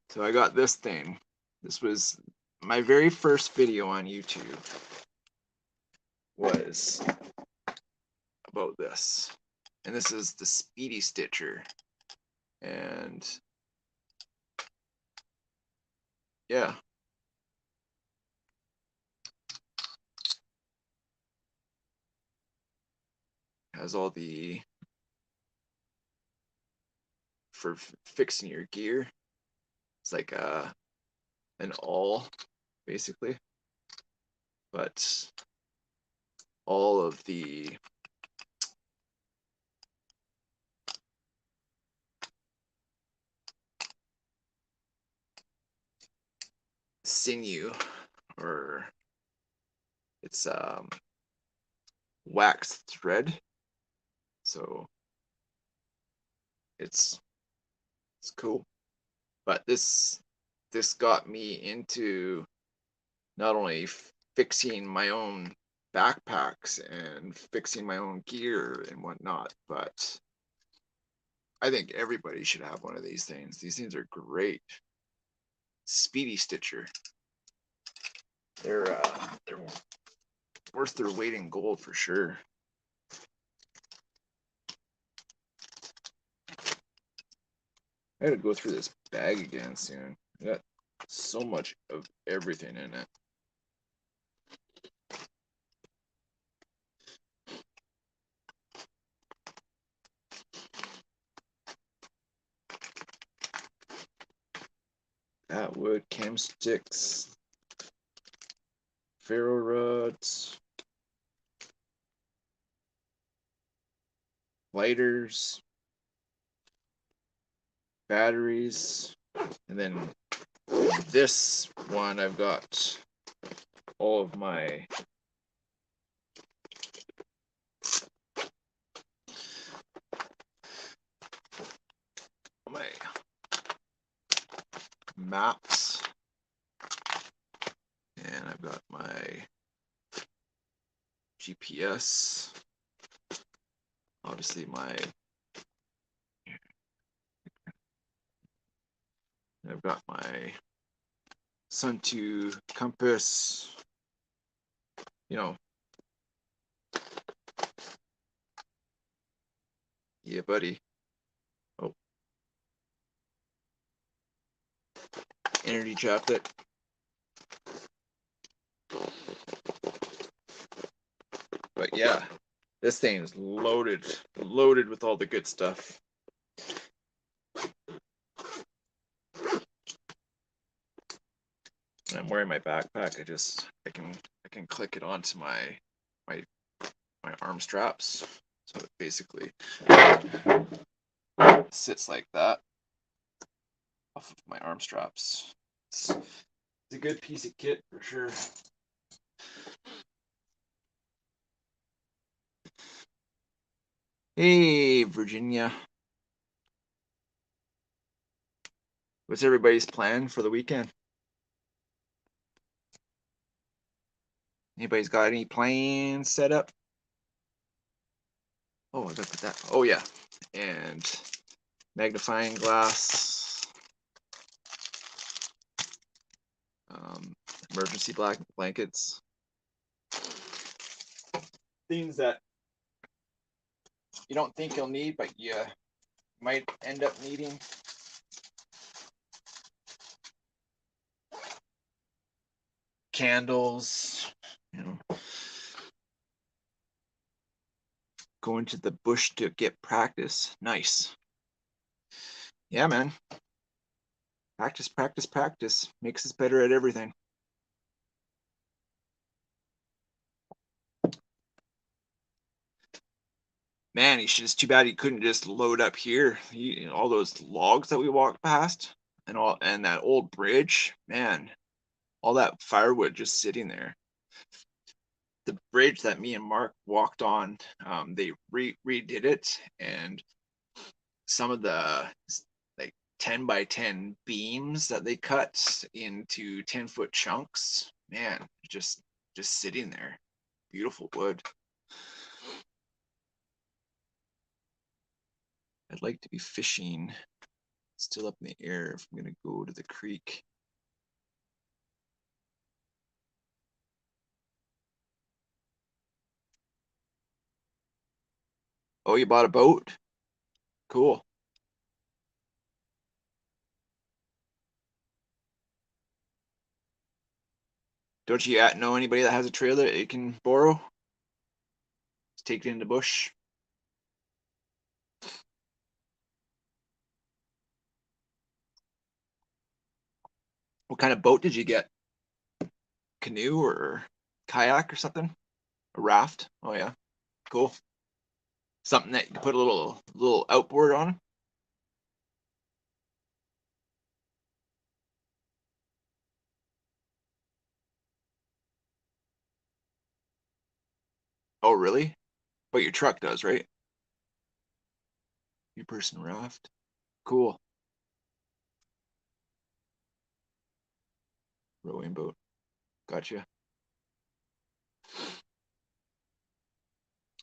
So I got this thing. This was my very first video on YouTube. Was about this, and this is the Speedy Stitcher, and yeah, has all the for fixing your gear. It's like an awl basically, but all of the sinew, or it's wax thread, so it's cool. But this got me into not only fixing my own backpacks and fixing my own gear and whatnot, but I think everybody should have one of these things. These things are great. Speedy Stitcher. They're worth their weight in gold for sure. I gotta go through this bag again soon. Got so much of everything in it. Atwood, cam sticks, ferro rods, lighters, batteries, and then this one I've got all of my maps, and I've got my GPS, obviously I've got my Sun2 compass, you know, yeah, buddy. Oh, energy chaplet. But yeah, this thing is loaded with all the good stuff. I'm wearing my backpack. I can click it onto my arm straps. So it basically sits like that off of my arm straps. It's a good piece of kit for sure. Hey, Virginia. What's everybody's plan for the weekend? Anybody's got any plans set up? Oh, I gotta put that. Oh yeah, and magnifying glass, emergency blankets, things that you don't think you'll need, but you might end up needing. Candles, you know, going to the bush to get practice. Nice. Yeah, man. Practice, practice, practice makes us better at everything. Man, it's too bad he couldn't just load up here. All those logs that we walked past, and that old bridge, man, all that firewood just sitting there. The bridge that me and Mark walked on, they redid it, and some of the like 10 by 10 beams that they cut into 10-foot chunks, man, just sitting there. Beautiful wood. I'd like to be fishing. Still up in the air if I'm gonna go to the creek. Oh, you bought a boat? Cool. Don't you know anybody that has a trailer that you can borrow? Just take it in the bush. What kind of boat did you get? Canoe or kayak or something? A raft? Oh yeah, cool. Something that you can put a little outboard on. Oh really? But your truck does, right? Your person raft. Cool. Rowing boat. Gotcha.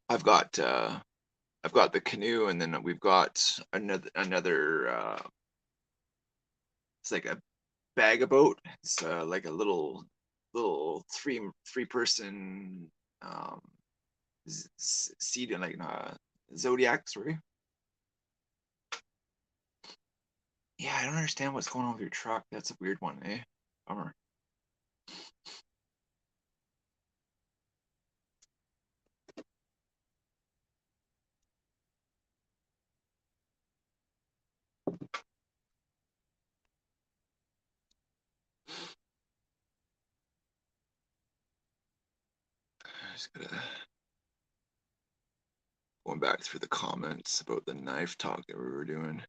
I've got the canoe, and then we've got another it's like a bag a boat. It's like a little three person seat in like Zodiac, sorry. Yeah, I don't understand what's going on with your truck. That's a weird one, eh? Bummer. Just gotta going back through the comments about the knife talk that we were doing.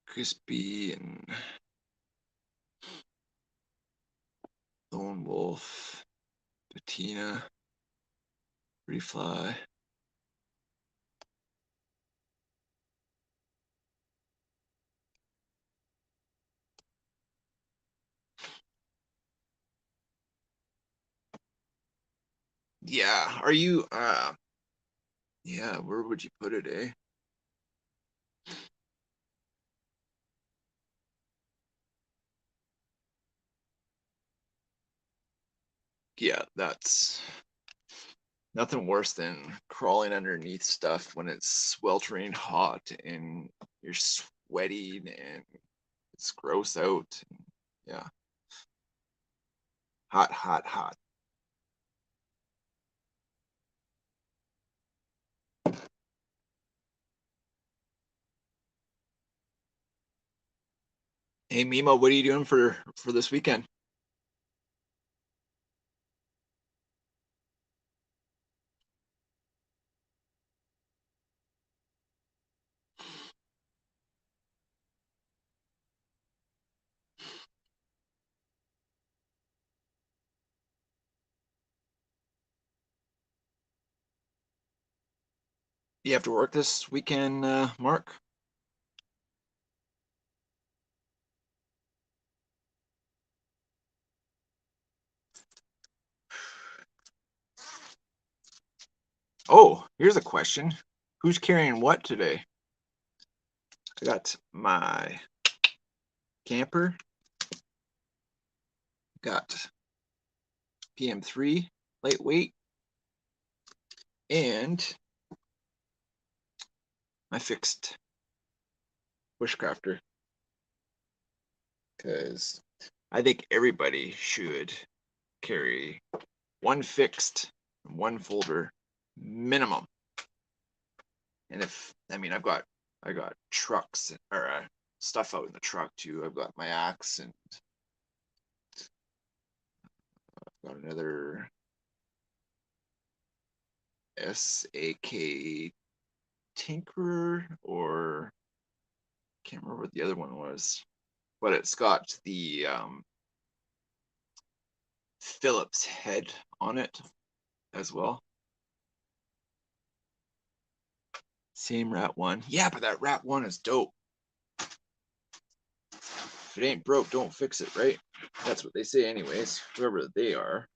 Crispy and Lone Wolf, Patina, Refly. Yeah, are you yeah, where would you put it, eh? Yeah, that's nothing worse than crawling underneath stuff when it's sweltering hot and you're sweating and it's gross out. Yeah. Hot, hot, hot. Hey Mima, what are you doing for this weekend? You have to work this weekend, Mark? Oh, here's a question. Who's carrying what today? I got my camper, got PM3 lightweight, and my fixed bushcrafter. Because I think everybody should carry one fixed, one folder minimum. And if I mean I got trucks or stuff out in the truck too. I've got my axe and I've got another SAK Tinkerer, or can't remember what the other one was, but it's got the Phillips head on it as well. Same Rat 1. Yeah, but that Rat 1 is dope. If it ain't broke, don't fix it, right? That's what they say anyways, whoever they are.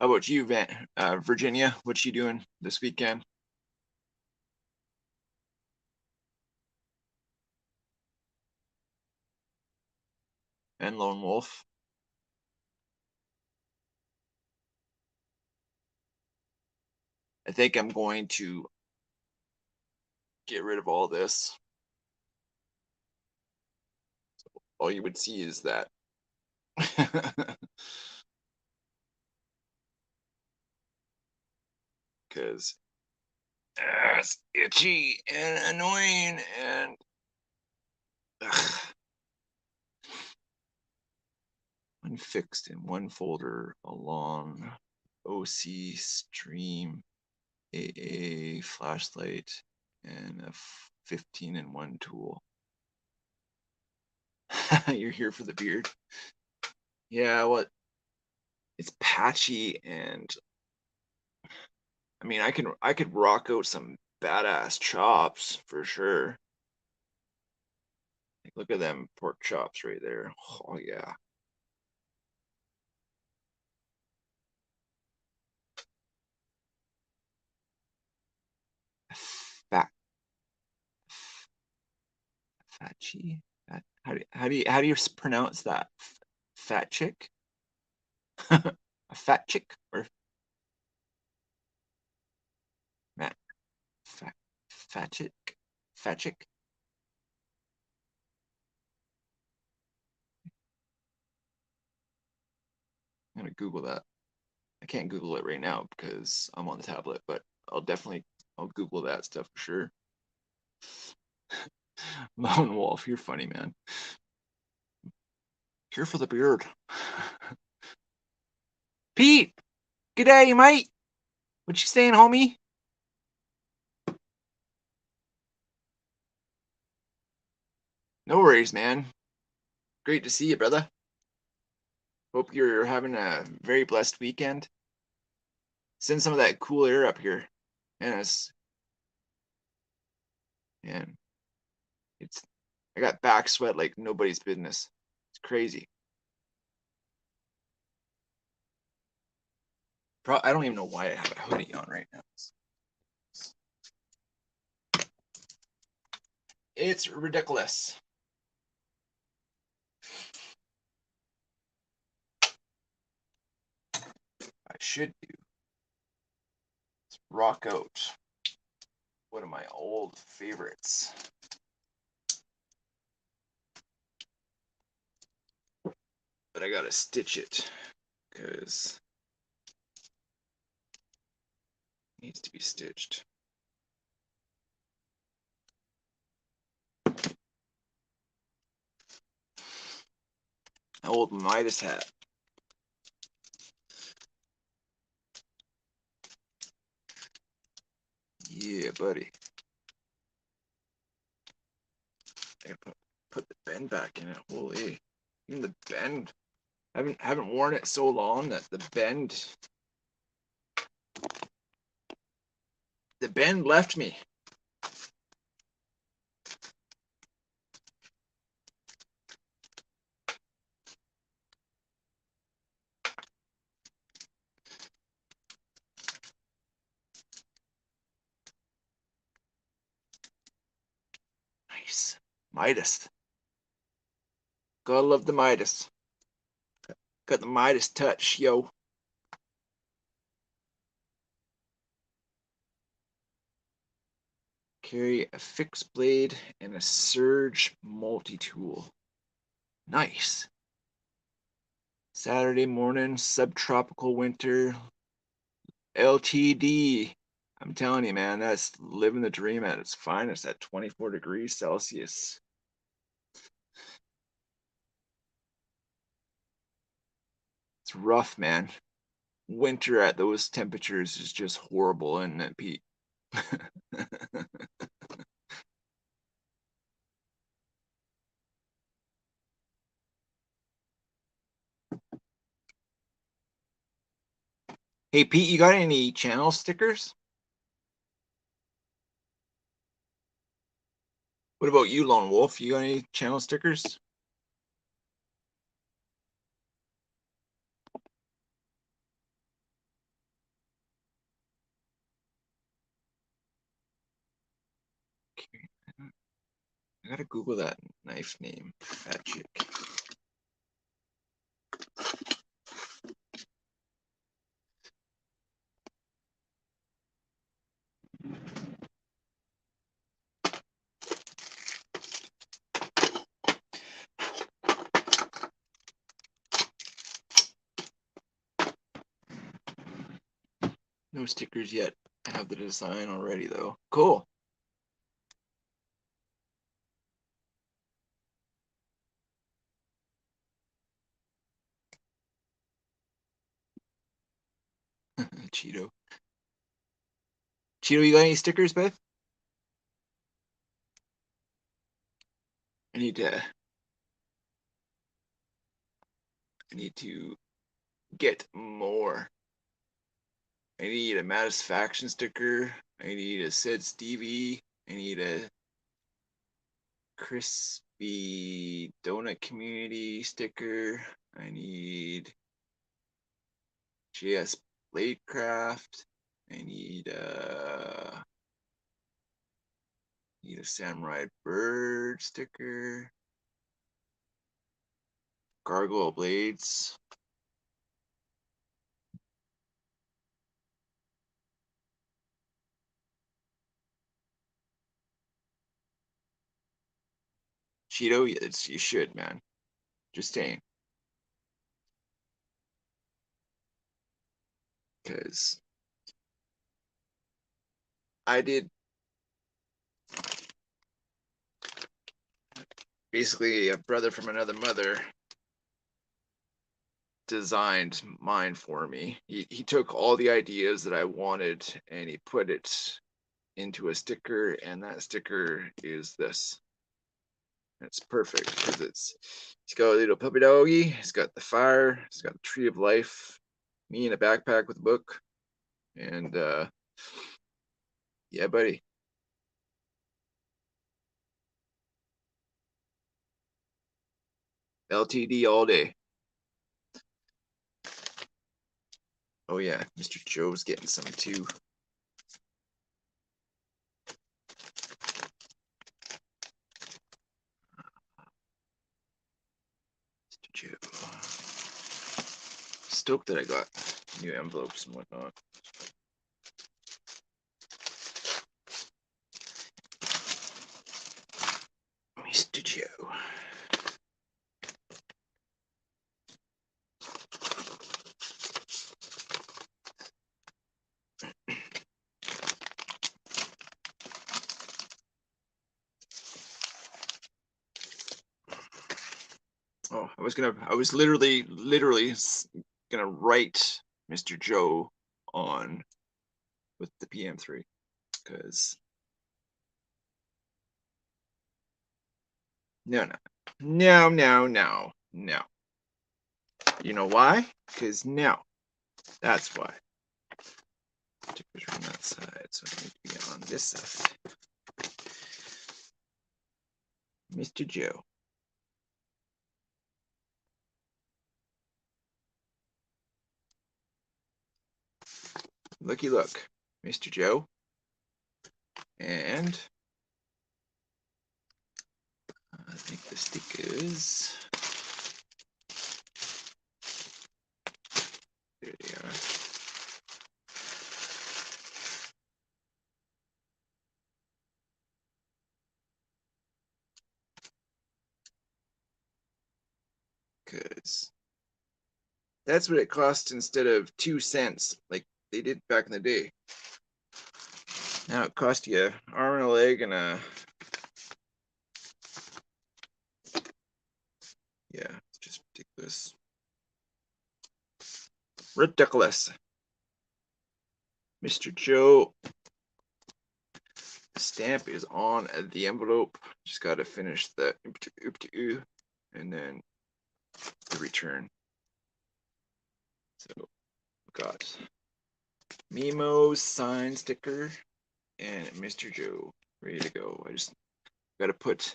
How about you, Virginia? What you doing this weekend? And Lone Wolf? I think I'm going to get rid of all this. All you would see is that. Because it's itchy and annoying and ugh. One fixed in one folder along OC stream, AA flashlight, and a 15 in one tool. You're here for the beard. Yeah, what? It's patchy, and I mean, I could rock out some badass chops for sure. Like, look at them pork chops right there. Oh yeah. Fatchi. How do you pronounce that? Fat chick? A fat chick or Matt? Fat chick? Fat chick? I'm gonna Google that. I can't Google it right now because I'm on the tablet, but I'll Google that stuff for sure. Mountain Wolf, you're funny, man. Here for the beard. Pete, g'day, mate. What you saying, homie? No worries, man. Great to see you, brother. Hope you're having a very blessed weekend. Send some of that cool air up here. And it's I got back sweat like nobody's business. It's crazy. I don't even know why I have a hoodie on right now. It's ridiculous. I should do is rock out one of my old favorites. But I gotta stitch it because it needs to be stitched. An old Midas hat. Yeah, buddy. I gotta put the bend back in it. Holy, even the bend. I haven't worn it so long that the bend left me. Nice. Midas. Gotta love the Midas. Got the Midas touch, yo. Carry a fixed blade and a surge multi-tool. Nice. Saturday morning, subtropical winter, LTD. I'm telling you, man, that's living the dream at its finest at 24 degrees Celsius. It's rough, man. Winter at those temperatures is just horrible, isn't it, Pete? Hey, Pete, you got any channel stickers? What about you, Lone Wolf? You got any channel stickers? Okay. I gotta Google that knife name. Fat chick. No stickers yet. I have the design already, though. Cool. Cheeto. Cheeto, you got any stickers, Beth? I need to get more. I need a Mattis Faction sticker. I need a Sid Stevie. I need a Crispy Donut Community sticker. I need JS Bladecraft. I need Need a samurai bird sticker. Gargoyle blades. Cheeto, you should, man. Just saying. Because I did basically a brother from another mother designed mine for me. He took all the ideas that I wanted and he put it into a sticker, and that sticker is this. It's perfect because it's got a little puppy doggy, it's got the fire, it's got the tree of life, me in a backpack with a book, and yeah, buddy. LTD all day. Oh yeah, Mr. Joe's getting some too. Mr. Joe. Stoked that I got new envelopes and whatnot. Mr. Joe. Oh, I was literally gonna write Mr. Joe on with the PM3 because no. You know why? Because no. That's why. Stickers are on that side, so I need to be on this side. Mr. Joe. Looky look, Mr. Joe. And I think the stickers. There they are. Because that's what it cost instead of 2 cents, like they did back in the day. Now it cost you an arm and a leg and a. Yeah, it's just ridiculous. Ridiculous. Mr. Joe. The stamp is on the envelope. Just got to finish the and then the return. So we've got Memo's sign sticker and Mr. Joe ready to go. I just got to put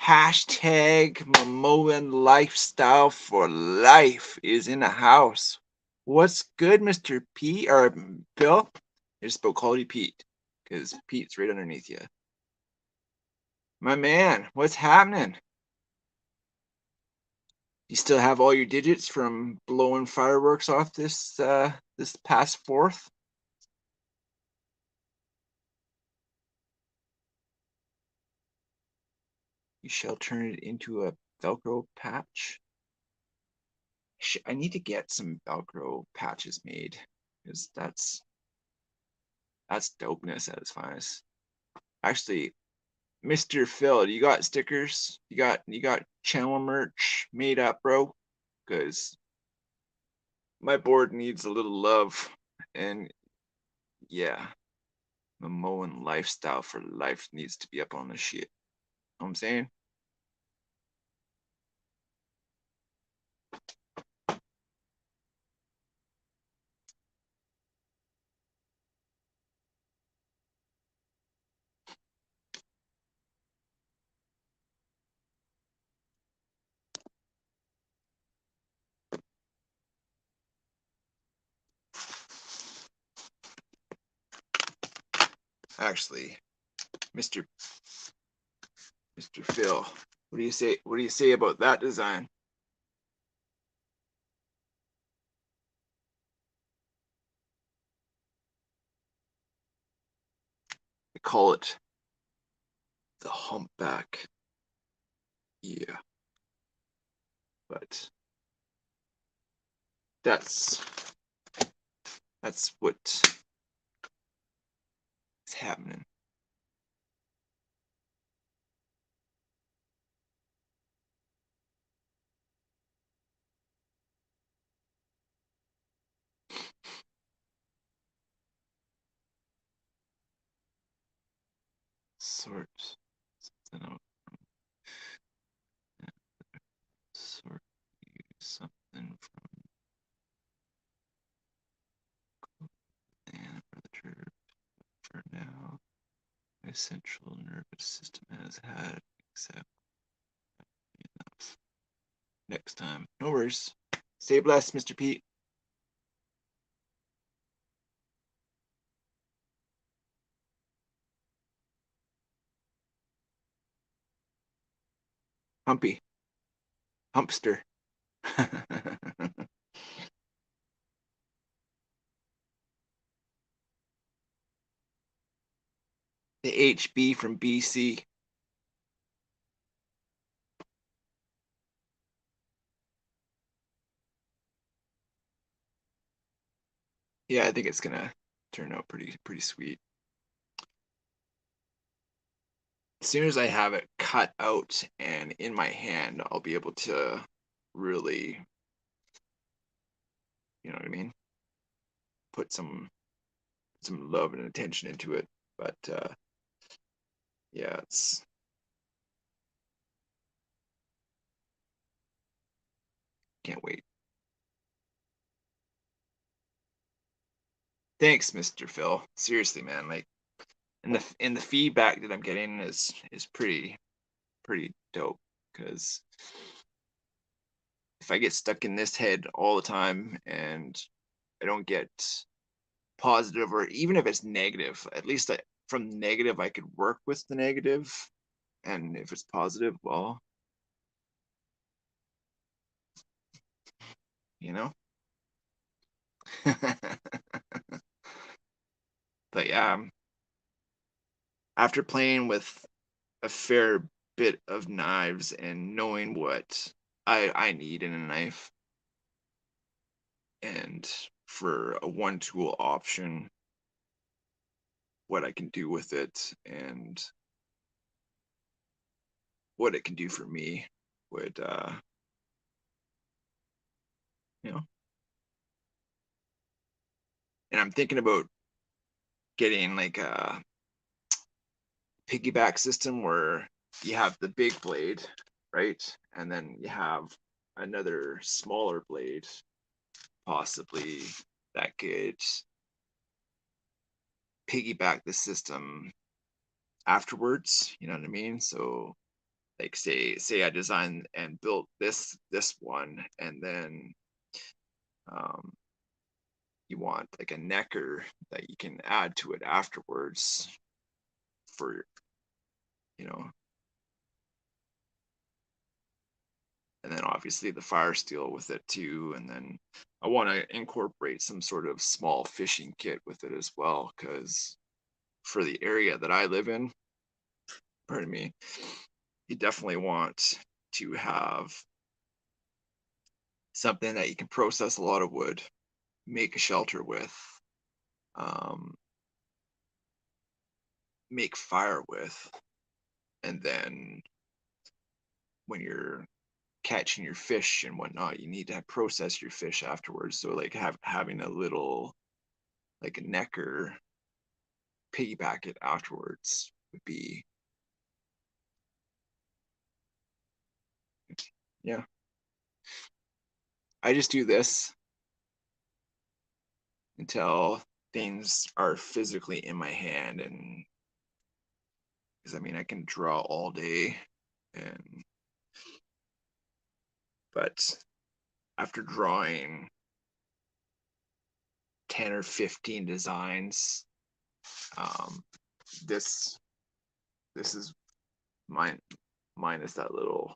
hashtag Momoan lifestyle for life is in the house. What's good, Mr. P or Bill? I just spoke call you Pete because Pete's right underneath you. My man, what's happening? You still have all your digits from blowing fireworks off this past 4th? You shall turn it into a Velcro patch. I need to get some Velcro patches made because that's dopeness at its finest. Actually, Mr. Phil, you got stickers? You got channel merch made up, bro? Because my board needs a little love, and yeah, the Momoan lifestyle for life needs to be up on the shit. Know what I'm saying? actually, Mr. Phil, what do you say? What do you say about that design? I call it the humpback. Yeah, but that's what is happening. Sort something out. Sort something from and for now. My central nervous system has had exactly enough. Next time. No worries. Stay blessed, Mr. Pete. Humpy. Humpster. The HB from BC. Yeah, I think it's gonna turn out pretty sweet. As soon as I have it cut out and in my hand, I'll be able to really, you know what I mean, put some love and attention into it. But yeah, it's can't wait. Thanks, Mr. Phil. Seriously, man. Like, and the feedback that I'm getting is pretty dope. Because if I get stuck in this head all the time and I don't get positive, or even if it's negative, at least from negative I could work with the negative, and if it's positive, well, you know. But yeah, after playing with a fair bit of knives and knowing what I need in a knife, and for a one tool option, what I can do with it and what it can do for me would you know. And I'm thinking about getting like a piggyback system where you have the big blade, right? And then you have another smaller blade, possibly, that could piggyback the system afterwards. You know what I mean? So like say I designed and built this one, and then um, you want like a necker that you can add to it afterwards for, you know. And then obviously the fire steel with it too. And then I want to incorporate some sort of small fishing kit with it as well, because for the area that I live in, pardon me, you definitely want to have something that you can process a lot of wood, make a shelter with, um, make fire with, and then when you're catching your fish and whatnot, you need to process your fish afterwards. So like having a little, like a necker, piggyback it afterwards would be, yeah. I just do this until things are physically in my hand, and because I mean I can draw all day, and but after drawing 10 or 15 designs, um, this is mine minus that little.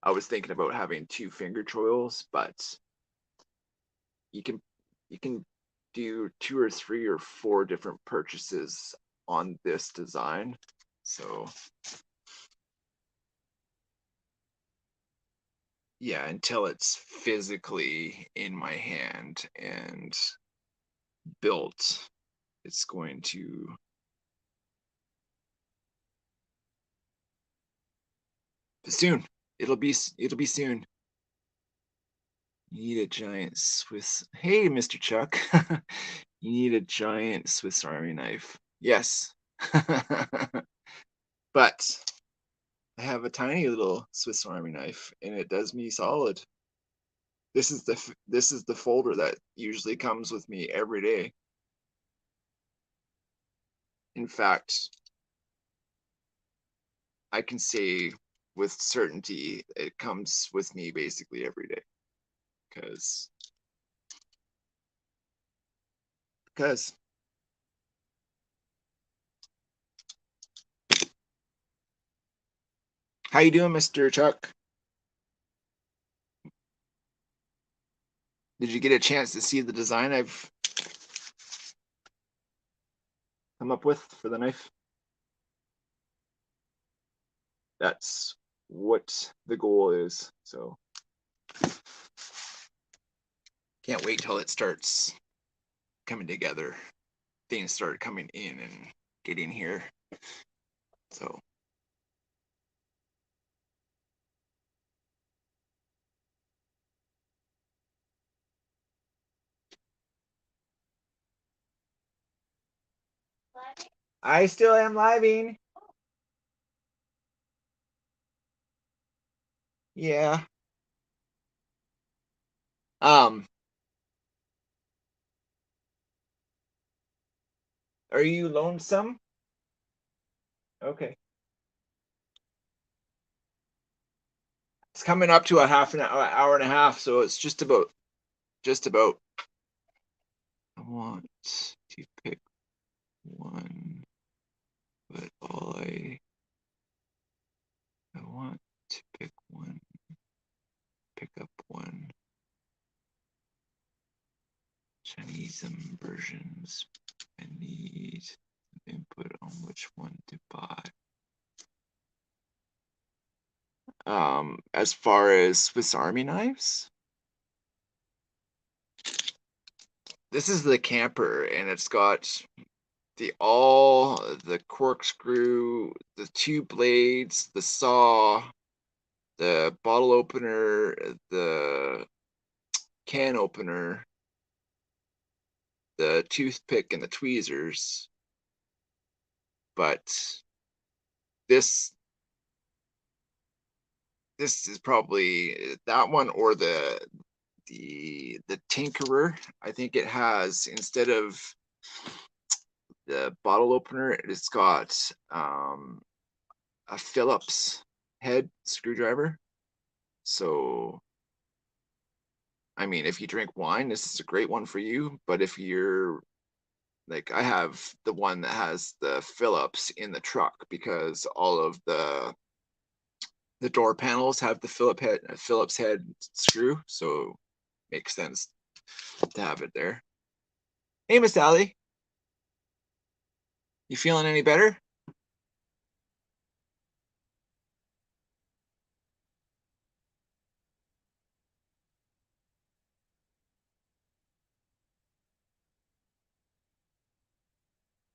I was thinking about having 2 finger choils, but you can do 2 or 3 or 4 different purchases on this design. So yeah, until it's physically in my hand and built, it's going to soon. It'll be soon. You need a giant Swiss. Hey, Mr. Chuck. You need a giant Swiss Army knife. Yes. But I have a tiny little Swiss Army knife and it does me solid. This is the folder that usually comes with me every day. In fact, I can say with certainty it comes with me basically every day because how you doing, Mr. Chuck? Did you get a chance to see the design I've come up with for the knife? That's what the goal is. So can't wait till it starts coming together. Things start coming in and getting here. So I still am living. Yeah. Are you lonesome? Okay. It's coming up to a half an hour and a half, so it's just about. I want to pick one, but I want to pick one, pick up one. Chinese versions. I need input on which one to buy. As far as Swiss Army knives, this is the camper, and it's got the corkscrew, the 2 blades, the saw, the bottle opener, the can opener, the toothpick, and the tweezers. But this is probably that one or the Tinkerer. I think it has, instead of the bottle opener, it's got a Phillips head screwdriver. So I mean, if you drink wine, this is a great one for you. But if you're like, I have the one that has the Phillips in the truck because all of the door panels have the Phillips head screw, so makes sense to have it there. Hey, Miss Allie, you feeling any better?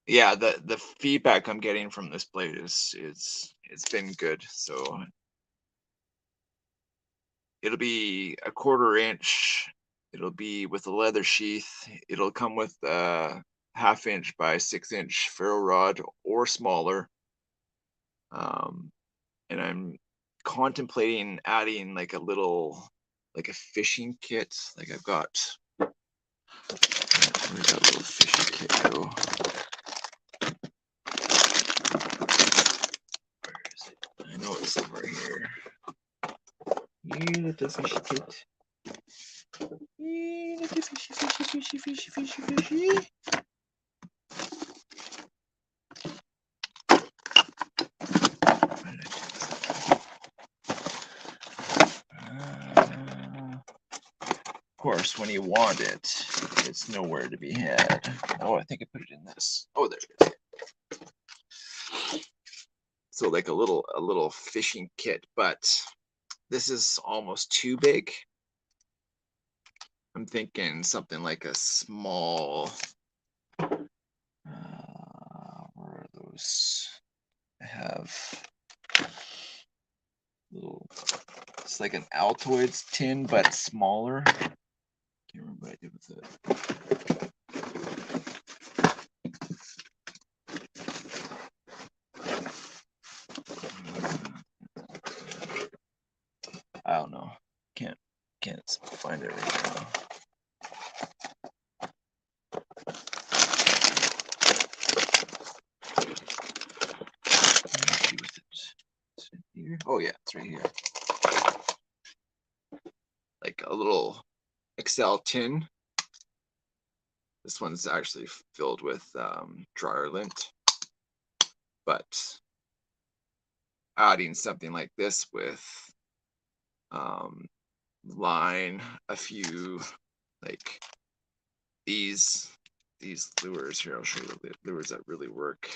Yeah, the feedback I'm getting from this blade is it's been good. So it'll be a 1/4 inch. It'll be with a leather sheath. It'll come with a 1/2 inch by 6 inch ferro rod or smaller. And I'm contemplating adding like a little, like a fishing kit. Like I've got, where'd that little fishing kit go? Where is it? I know it's somewhere here. You little fishy kit. You little fishy. course, when you want it, it's nowhere to be had. Oh, I think I put it in this. Oh, there it is. So like a little fishing kit, but this is almost too big. I'm thinking something like a small, where are those? I have little, it's like an Altoids tin, but smaller. Can't remember what I did with it. I don't know. Can't find it right now. Oh yeah, it's right here. Like a little Excel tin. This one's actually filled with dryer lint, but adding something like this with line, a few like these lures here. I'll show you the lures that really work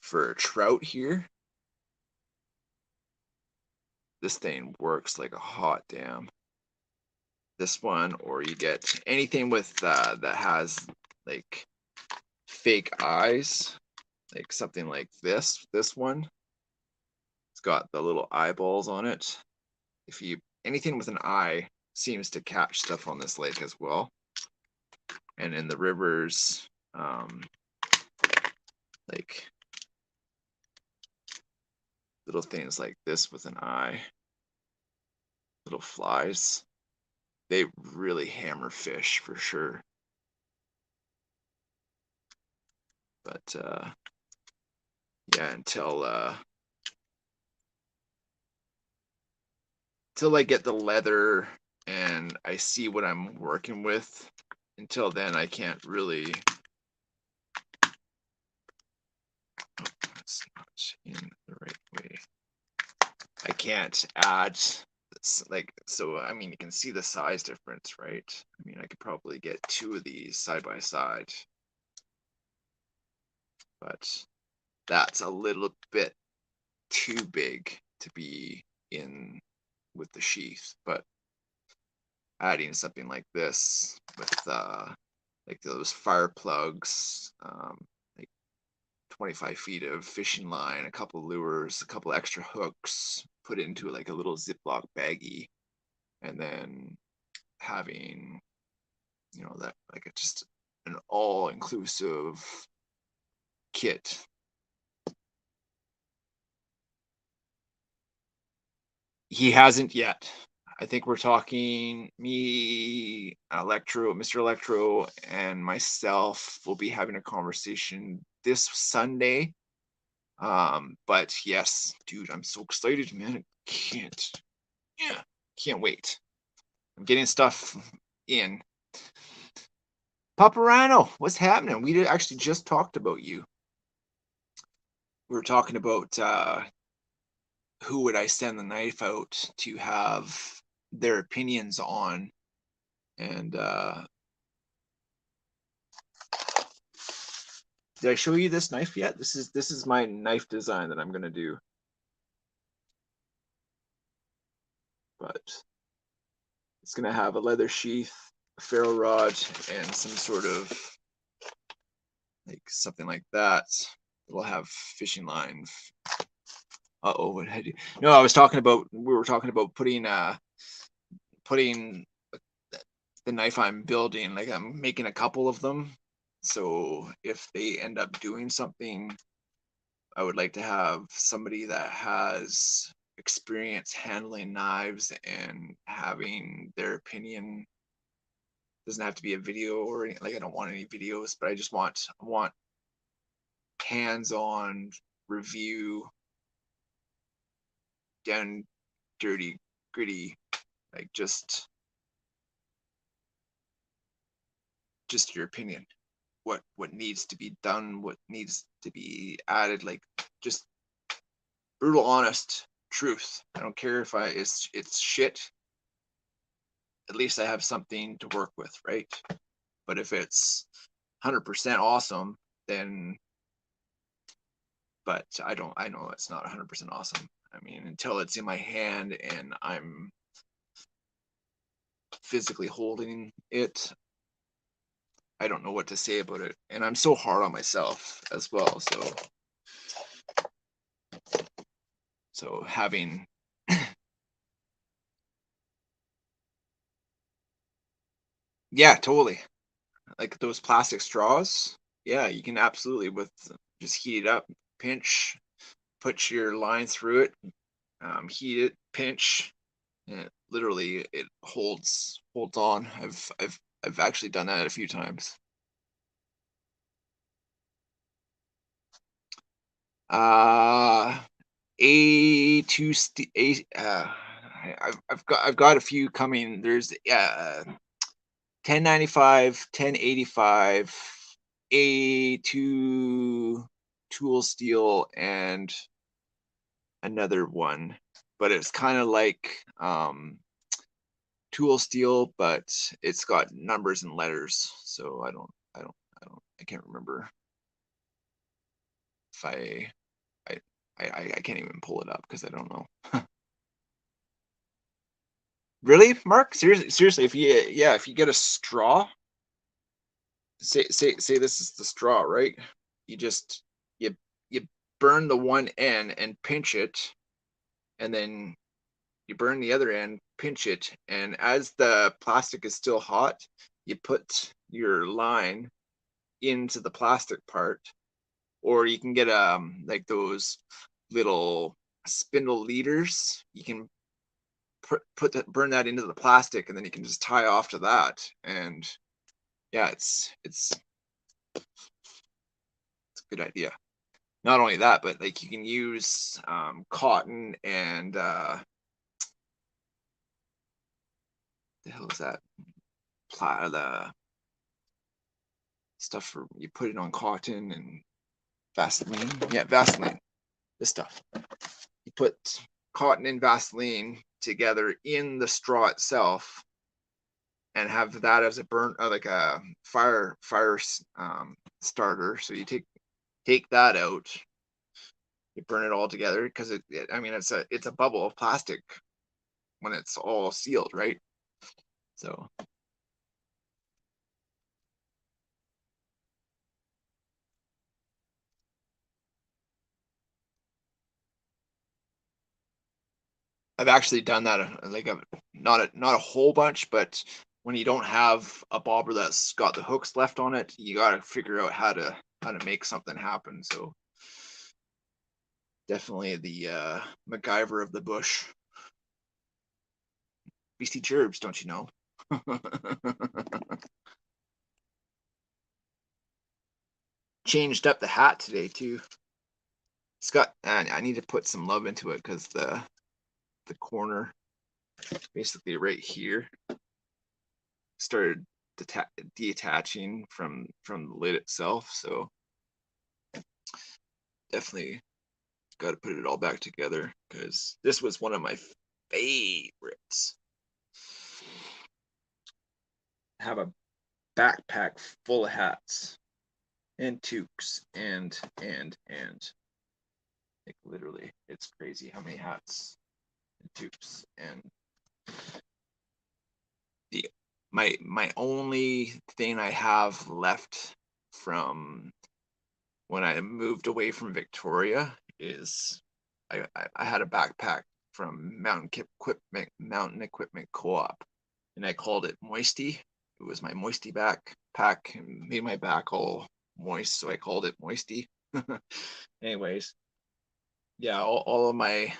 for trout here. This thing works like a hot damn. This one, or you get anything with that has like fake eyes, like something like this one. It's got the little eyeballs on it. If you anything with an eye seems to catch stuff on this lake as well. And in the rivers, like little things like this with an eye, little flies, they really hammer fish for sure. But yeah, until I get the leather and I see what I'm working with, until then I can't really. That's not in the right way. I can't add like, so I mean, you can see the size difference, right? I mean, I could probably get two of these side by side, but that's a little bit too big to be in with the sheath. But adding something like this with like those fire plugs, like 25 feet of fishing line, a couple lures, a couple extra hooks, put it into like a little Ziploc baggie, and then having, you know, that like just an all-inclusive kit. He hasn't yet. I think we're talking me, Mr. Electro, and myself will be having a conversation this Sunday. But yes, dude, I'm so excited, man. I can't wait. I'm getting stuff in. Paparano, what's happening? We actually just talked about you. We were talking about who would I send the knife out to have their opinions on, and did I show you this knife yet? This is my knife design that I'm gonna do, but it's gonna have a leather sheath, a ferro rod, and some sort of like something like that. We'll have fishing line. Uh-oh, what had you? No, I was talking about, we were talking about putting the knife I'm building, like I'm making a couple of them. So if they end up doing something, I would like to have somebody that has experience handling knives and having their opinion. Doesn't have to be a video or anything, like I don't want any videos, but I just want hands-on review, down dirty, gritty, like just your opinion. What needs to be done, what needs to be added, like just brutal honest truth. I don't care if it's shit. At least I have something to work with, right? But if it's 100% awesome, then, but I know it's not 100% awesome. I mean, until it's in my hand and I'm physically holding it, I don't know what to say about it. And I'm so hard on myself as well. So having yeah, totally. Like those plastic straws. Yeah, you can absolutely with just heat it up, pinch, put your line through it, heat it, pinch, and literally it holds on. I've actually done that a few times. A2 I've got a few coming. There's 1095, 1085, A2 tool steel, and another one, but it's kind of like tool steel, but it's got numbers and letters. So I can't remember if I can't even pull it up because I don't know. Really, Mark? Seriously, if you get a straw, say this is the straw, right? You just you burn the one end and pinch it, and then you burn the other end, pinch it, and as the plastic is still hot, you put your line into the plastic part, or you can get like those little spindle leaders. You can burn that into the plastic, and then you can just tie off to that. And yeah, it's a good idea. Not only that, but like you can use cotton and the hell is that? The stuff for you put it on cotton and Vaseline. Yeah, Vaseline. This stuff. You put cotton and Vaseline together in the straw itself, and have that as a burn, like a fire starter. So you take that out, you burn it all together because I mean it's a bubble of plastic when it's all sealed, right? So I've actually done that like not a whole bunch, but when you don't have a bobber that's got the hooks left on it, you got to figure out how to make something happen. So definitely the MacGyver of the bush. BC Gerbs, don't you know? Changed up the hat today too. It's got, I need to put some love into it because the corner, basically right here, started detaching from the lid itself. So definitely got to put it all back together because this was one of my favorites. Have a backpack full of hats and toques and like literally, it's crazy how many hats and toques. And the my only thing I have left from when I moved away from Victoria is I had a backpack from Mountain Equipment Co-op, and I called it Moisty. It was my Moisty backpack and made my back all moist, so I called it Moisty. Anyways, yeah, all of my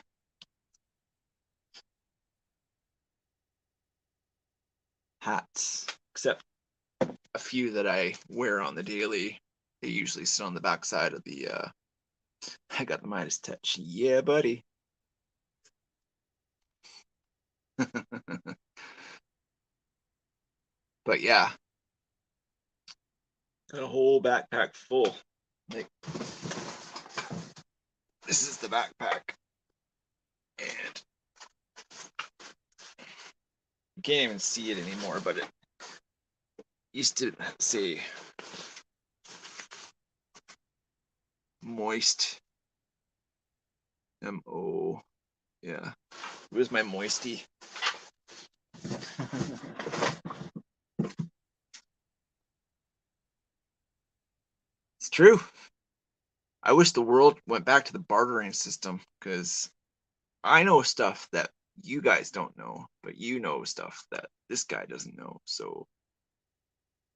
hats, except a few that I wear on the daily, they usually sit on the backside of the I got the Midas touch. Yeah, buddy. But yeah, got a whole backpack full. Like, this is the backpack. And you can't even see it anymore, but it used to say moist. M-O. Yeah. Where's my moisty? It's true. I wish the world went back to the bartering system, because I know stuff that you guys don't know, but you know stuff that this guy doesn't know. So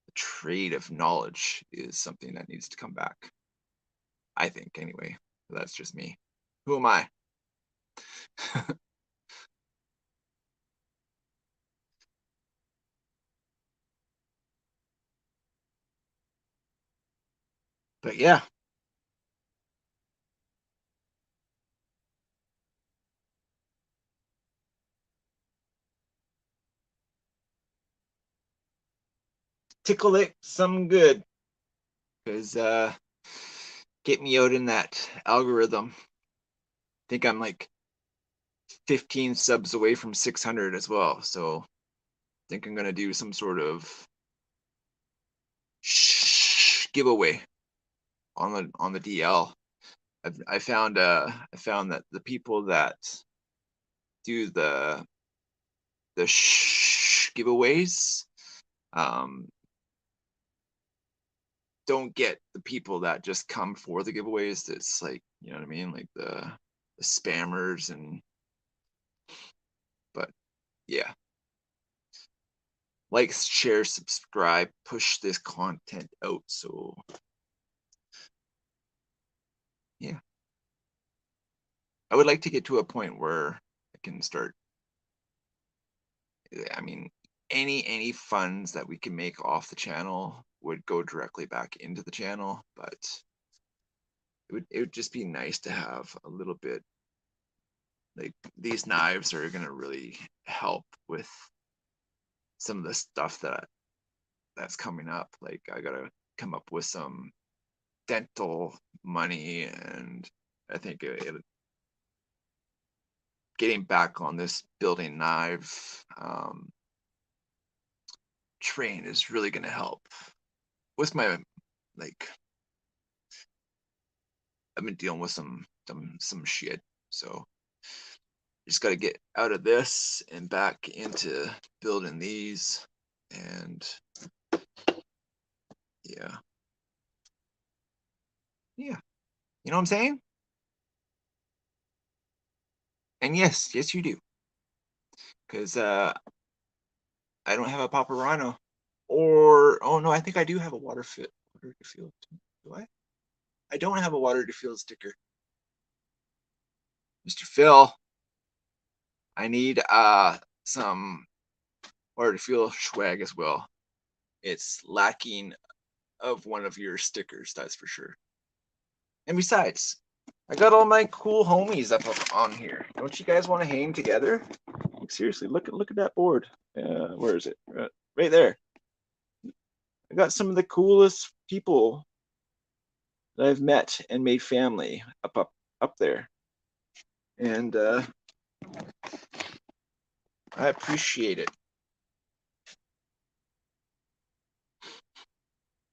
the trade of knowledge is something that needs to come back. I think, anyway. That's just me. Who am I? But yeah, tickle it some good, because get me out in that algorithm. I think I'm like 15 subs away from 600 as well. So I think I'm gonna do some sort of giveaway on the DL. I found that the people that do the giveaways don't get the people that just come for the giveaways. It's like, you know what I mean, like the spammers. And but yeah, like, share, subscribe, push this content out. So yeah, I would like to get to a point where I can start, I mean, any funds that we can make off the channel would go directly back into the channel, but it would just be nice to have a little bit, like, these knives are going to really help with some of the stuff that's coming up. Like, I gotta come up with some dental money, and I think getting back on this building knife train is really going to help with my, like, I've been dealing with some shit. So just got to get out of this and back into building these. And yeah, yeah, you know what I'm saying? And yes, you do, because I don't have a Paparano, or oh no, I think I do have a water to field. Do I? I don't have a water to field sticker. Mr. Phil, I need some water to field swag as well. It's lacking of one of your stickers, that's for sure. And besides, I got all my cool homies up on here. Don't you guys want to hang together? Like, seriously, look at that board. Where is it? Right there. I got some of the coolest people that I've met and made family up there, and I appreciate it.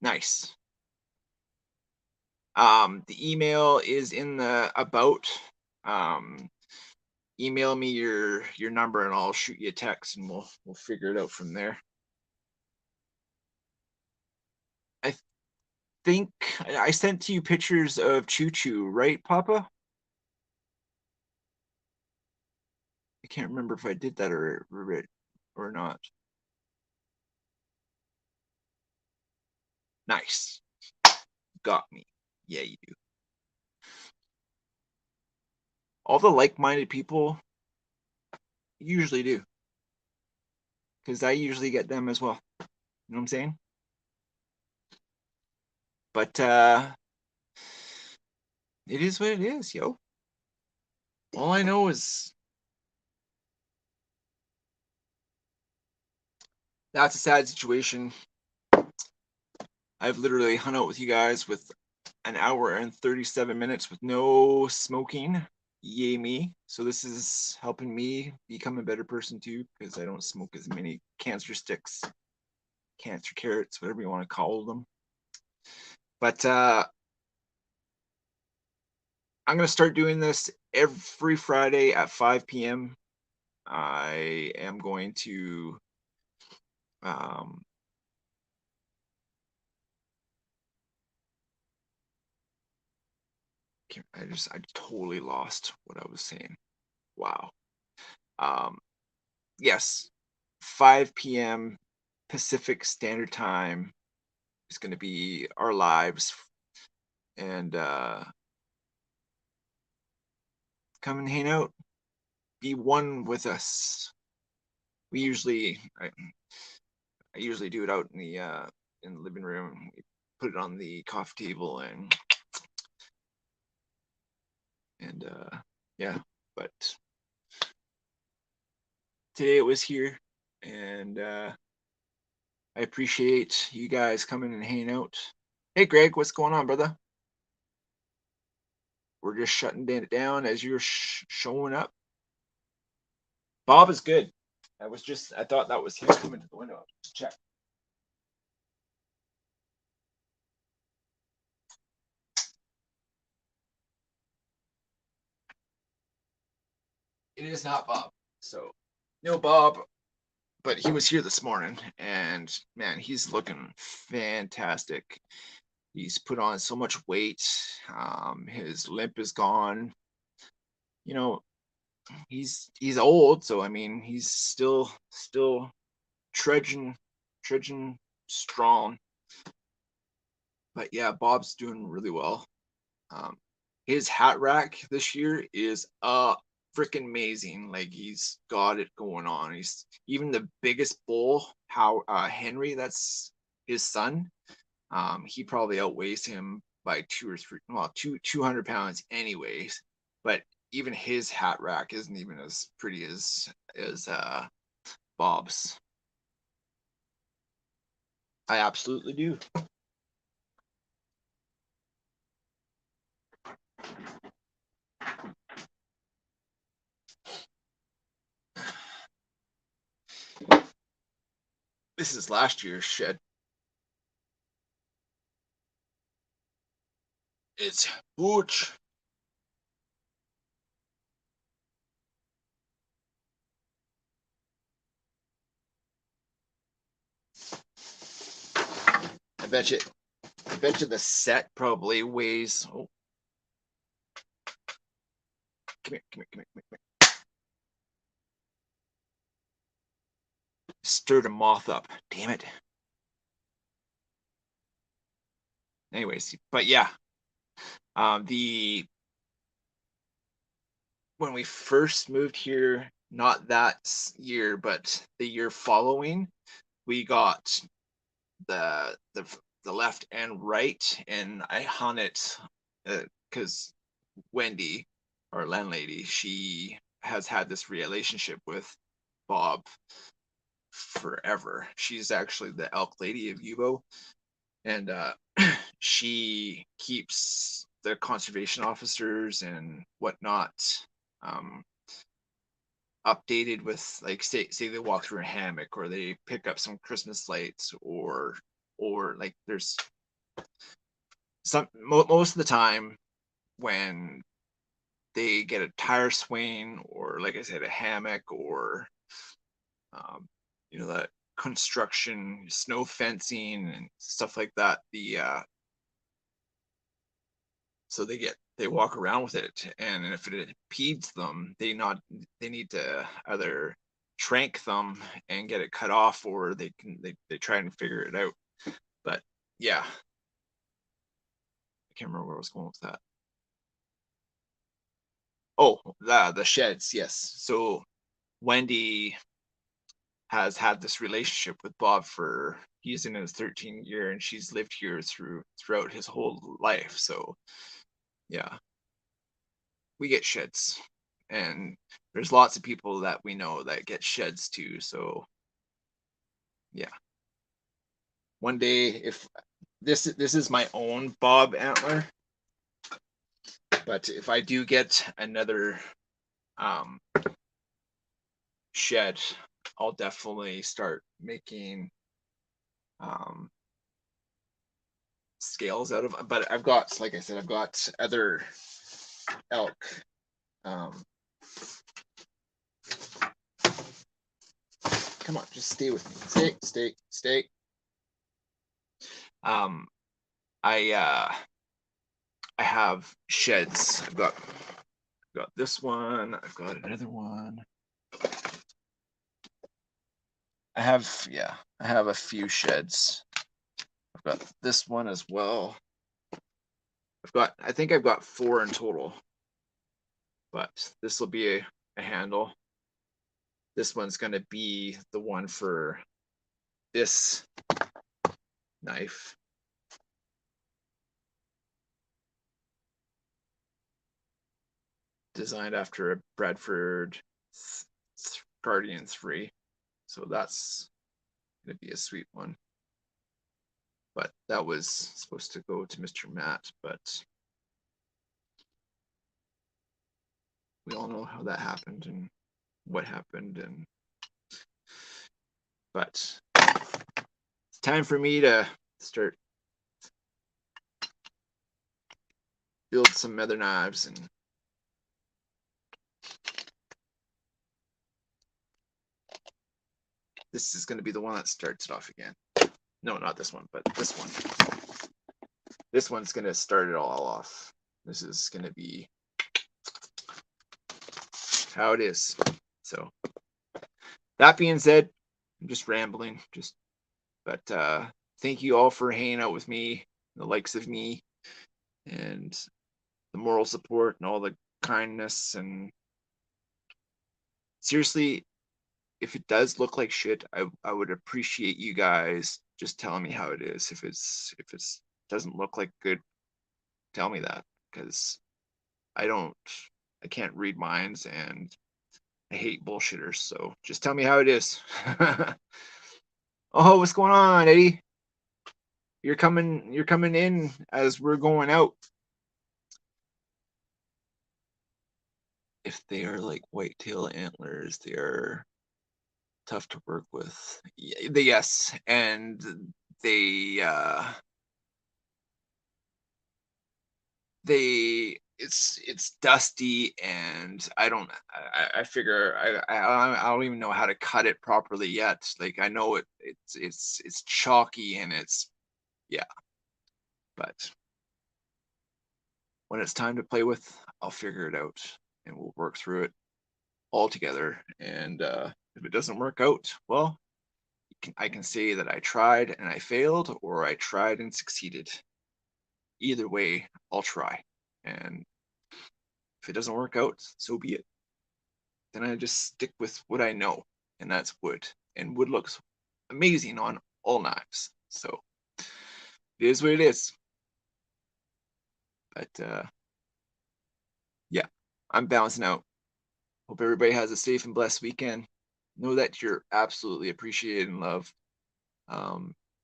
Nice. The email is in the about. Um, email me your number and I'll shoot you a text, and we'll figure it out from there. I think I sent to you pictures of Choo Choo, right, Papa? I can't remember if I did that or not. Nice. Got me. Yeah, you do. All the like-minded people usually do, because I usually get them as well. You know what I'm saying? But it is what it is, yo. All I know is that's a sad situation. I've literally hung out with you guys with an hour and 37 minutes with no smoking. yay me. So this is helping me become a better person too, because I don't smoke as many cancer sticks, cancer carrots, whatever you want to call them. But I'm going to start doing this every Friday at 5 p.m. I am going to um, I totally lost what I was saying. Wow. Um, yes, 5 p.m. Pacific Standard Time is going to be our lives, and come and hang out, be one with us. We usually, I usually do it out in the living room. We put it on the coffee table and yeah. But today it was here, and I appreciate you guys coming and hanging out. Hey, Greg, what's going on, brother? We're just shutting it down as you're showing up. Bob is good. I thought that was him coming to the window. Check. It is not Bob. So, no Bob, but he was here this morning, and man, he's looking fantastic. He's put on so much weight. His limp is gone. You know, he's old, so I mean, he's still trudging strong. But yeah, Bob's doing really well. Um, his hat rack this year is freaking amazing. Like he's got it going on. He's even the biggest bull, how Henry, that's his son. He probably outweighs him by 200 pounds anyways. But even his hat rack isn't even as pretty as Bob's. I absolutely do. This is last year's shed. It's Booch. I bet you. I bet you the set probably weighs. Oh, come here, come here, come here, come here. Stirred a moth up. Damn it. Anyways, but yeah, the when we first moved here, not that year, but the year following, we got the the the left and right, and I hung it because Wendy, our landlady, she has had this relationship with Bob forever. She's actually the elk lady of Yubo, and she keeps the conservation officers and whatnot um, updated with, like, say they walk through a hammock or they pick up some Christmas lights, or like there's most of the time when they get a tire swing, or like I said, a hammock, or um, that construction, snow fencing and stuff like that, so they walk around with it, and if it impedes them, they need to either trank them and get it cut off, or they try and figure it out. But yeah, I can't remember where I was going with that. Oh, the sheds, yes. So Wendy has had this relationship with Bob for, he's in his 13th year, and she's lived here throughout his whole life. So yeah, we get sheds, and there's lots of people that we know that get sheds too. So yeah, one day, if this is my own Bob antler, But if I do get another shed, I'll definitely start making scales out of. But I've got, like I said, I've got other elk. Come on, just stay with me. Stay. I have sheds. I've got this one. I've got another one. I have a few sheds. I've got this one as well. I think I've got 4 in total. But this will be a handle. This one's going to be the one for this knife. Designed after a Bradford Guardian 3. So that's going to be a sweet one. But that was supposed to go to Mr. Matt, but we all know how that happened and what happened. But it's time for me to start build some other knives. And this is going to be the one that starts it off again. No, not this one, but this one. This one's going to start it all off. This is going to be how it is. So that being said, I'm just rambling. But thank you all for hanging out with me, the likes of me, and the moral support and all the kindness. And seriously, if it does look like shit, I would appreciate you guys just telling me how it is. If it's doesn't look like good, tell me that, because I can't read minds and I hate bullshitters. So just tell me how it is. Oh, what's going on, Eddie? You're coming in as we're going out. If they are like whitetail antlers, they are tough to work with. Yes, and they it's dusty, and I figure I don't even know how to cut it properly yet. Like, I know it's chalky, and it's, yeah, but when it's time to play with, I'll figure it out and we'll work through it all together. And if it doesn't work out, well, I can say that I tried and I failed, or I tried and succeeded. Either way, I'll try. And if it doesn't work out, so be it. Then I just stick with what I know, and that's wood. And wood looks amazing on all knives. So it is what it is. But yeah, I'm bouncing out. Hope everybody has a safe and blessed weekend. Know that you're absolutely appreciated and loved.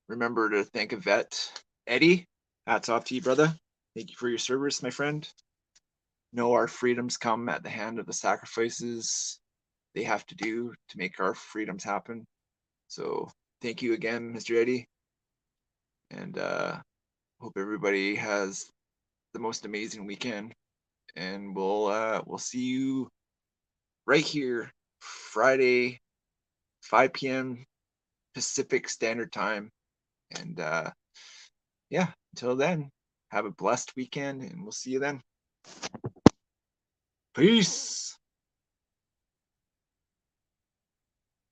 Remember to thank a vet. Eddie, hats off to you, brother. Thank you for your service, my friend. Know our freedoms come at the hand of the sacrifices they have to do to make our freedoms happen. So thank you again, Mr. Eddie. And hope everybody has the most amazing weekend. And we'll see you right here Friday, 5 p.m. Pacific Standard Time. And yeah, until then, have a blessed weekend, and we'll see you then. Peace.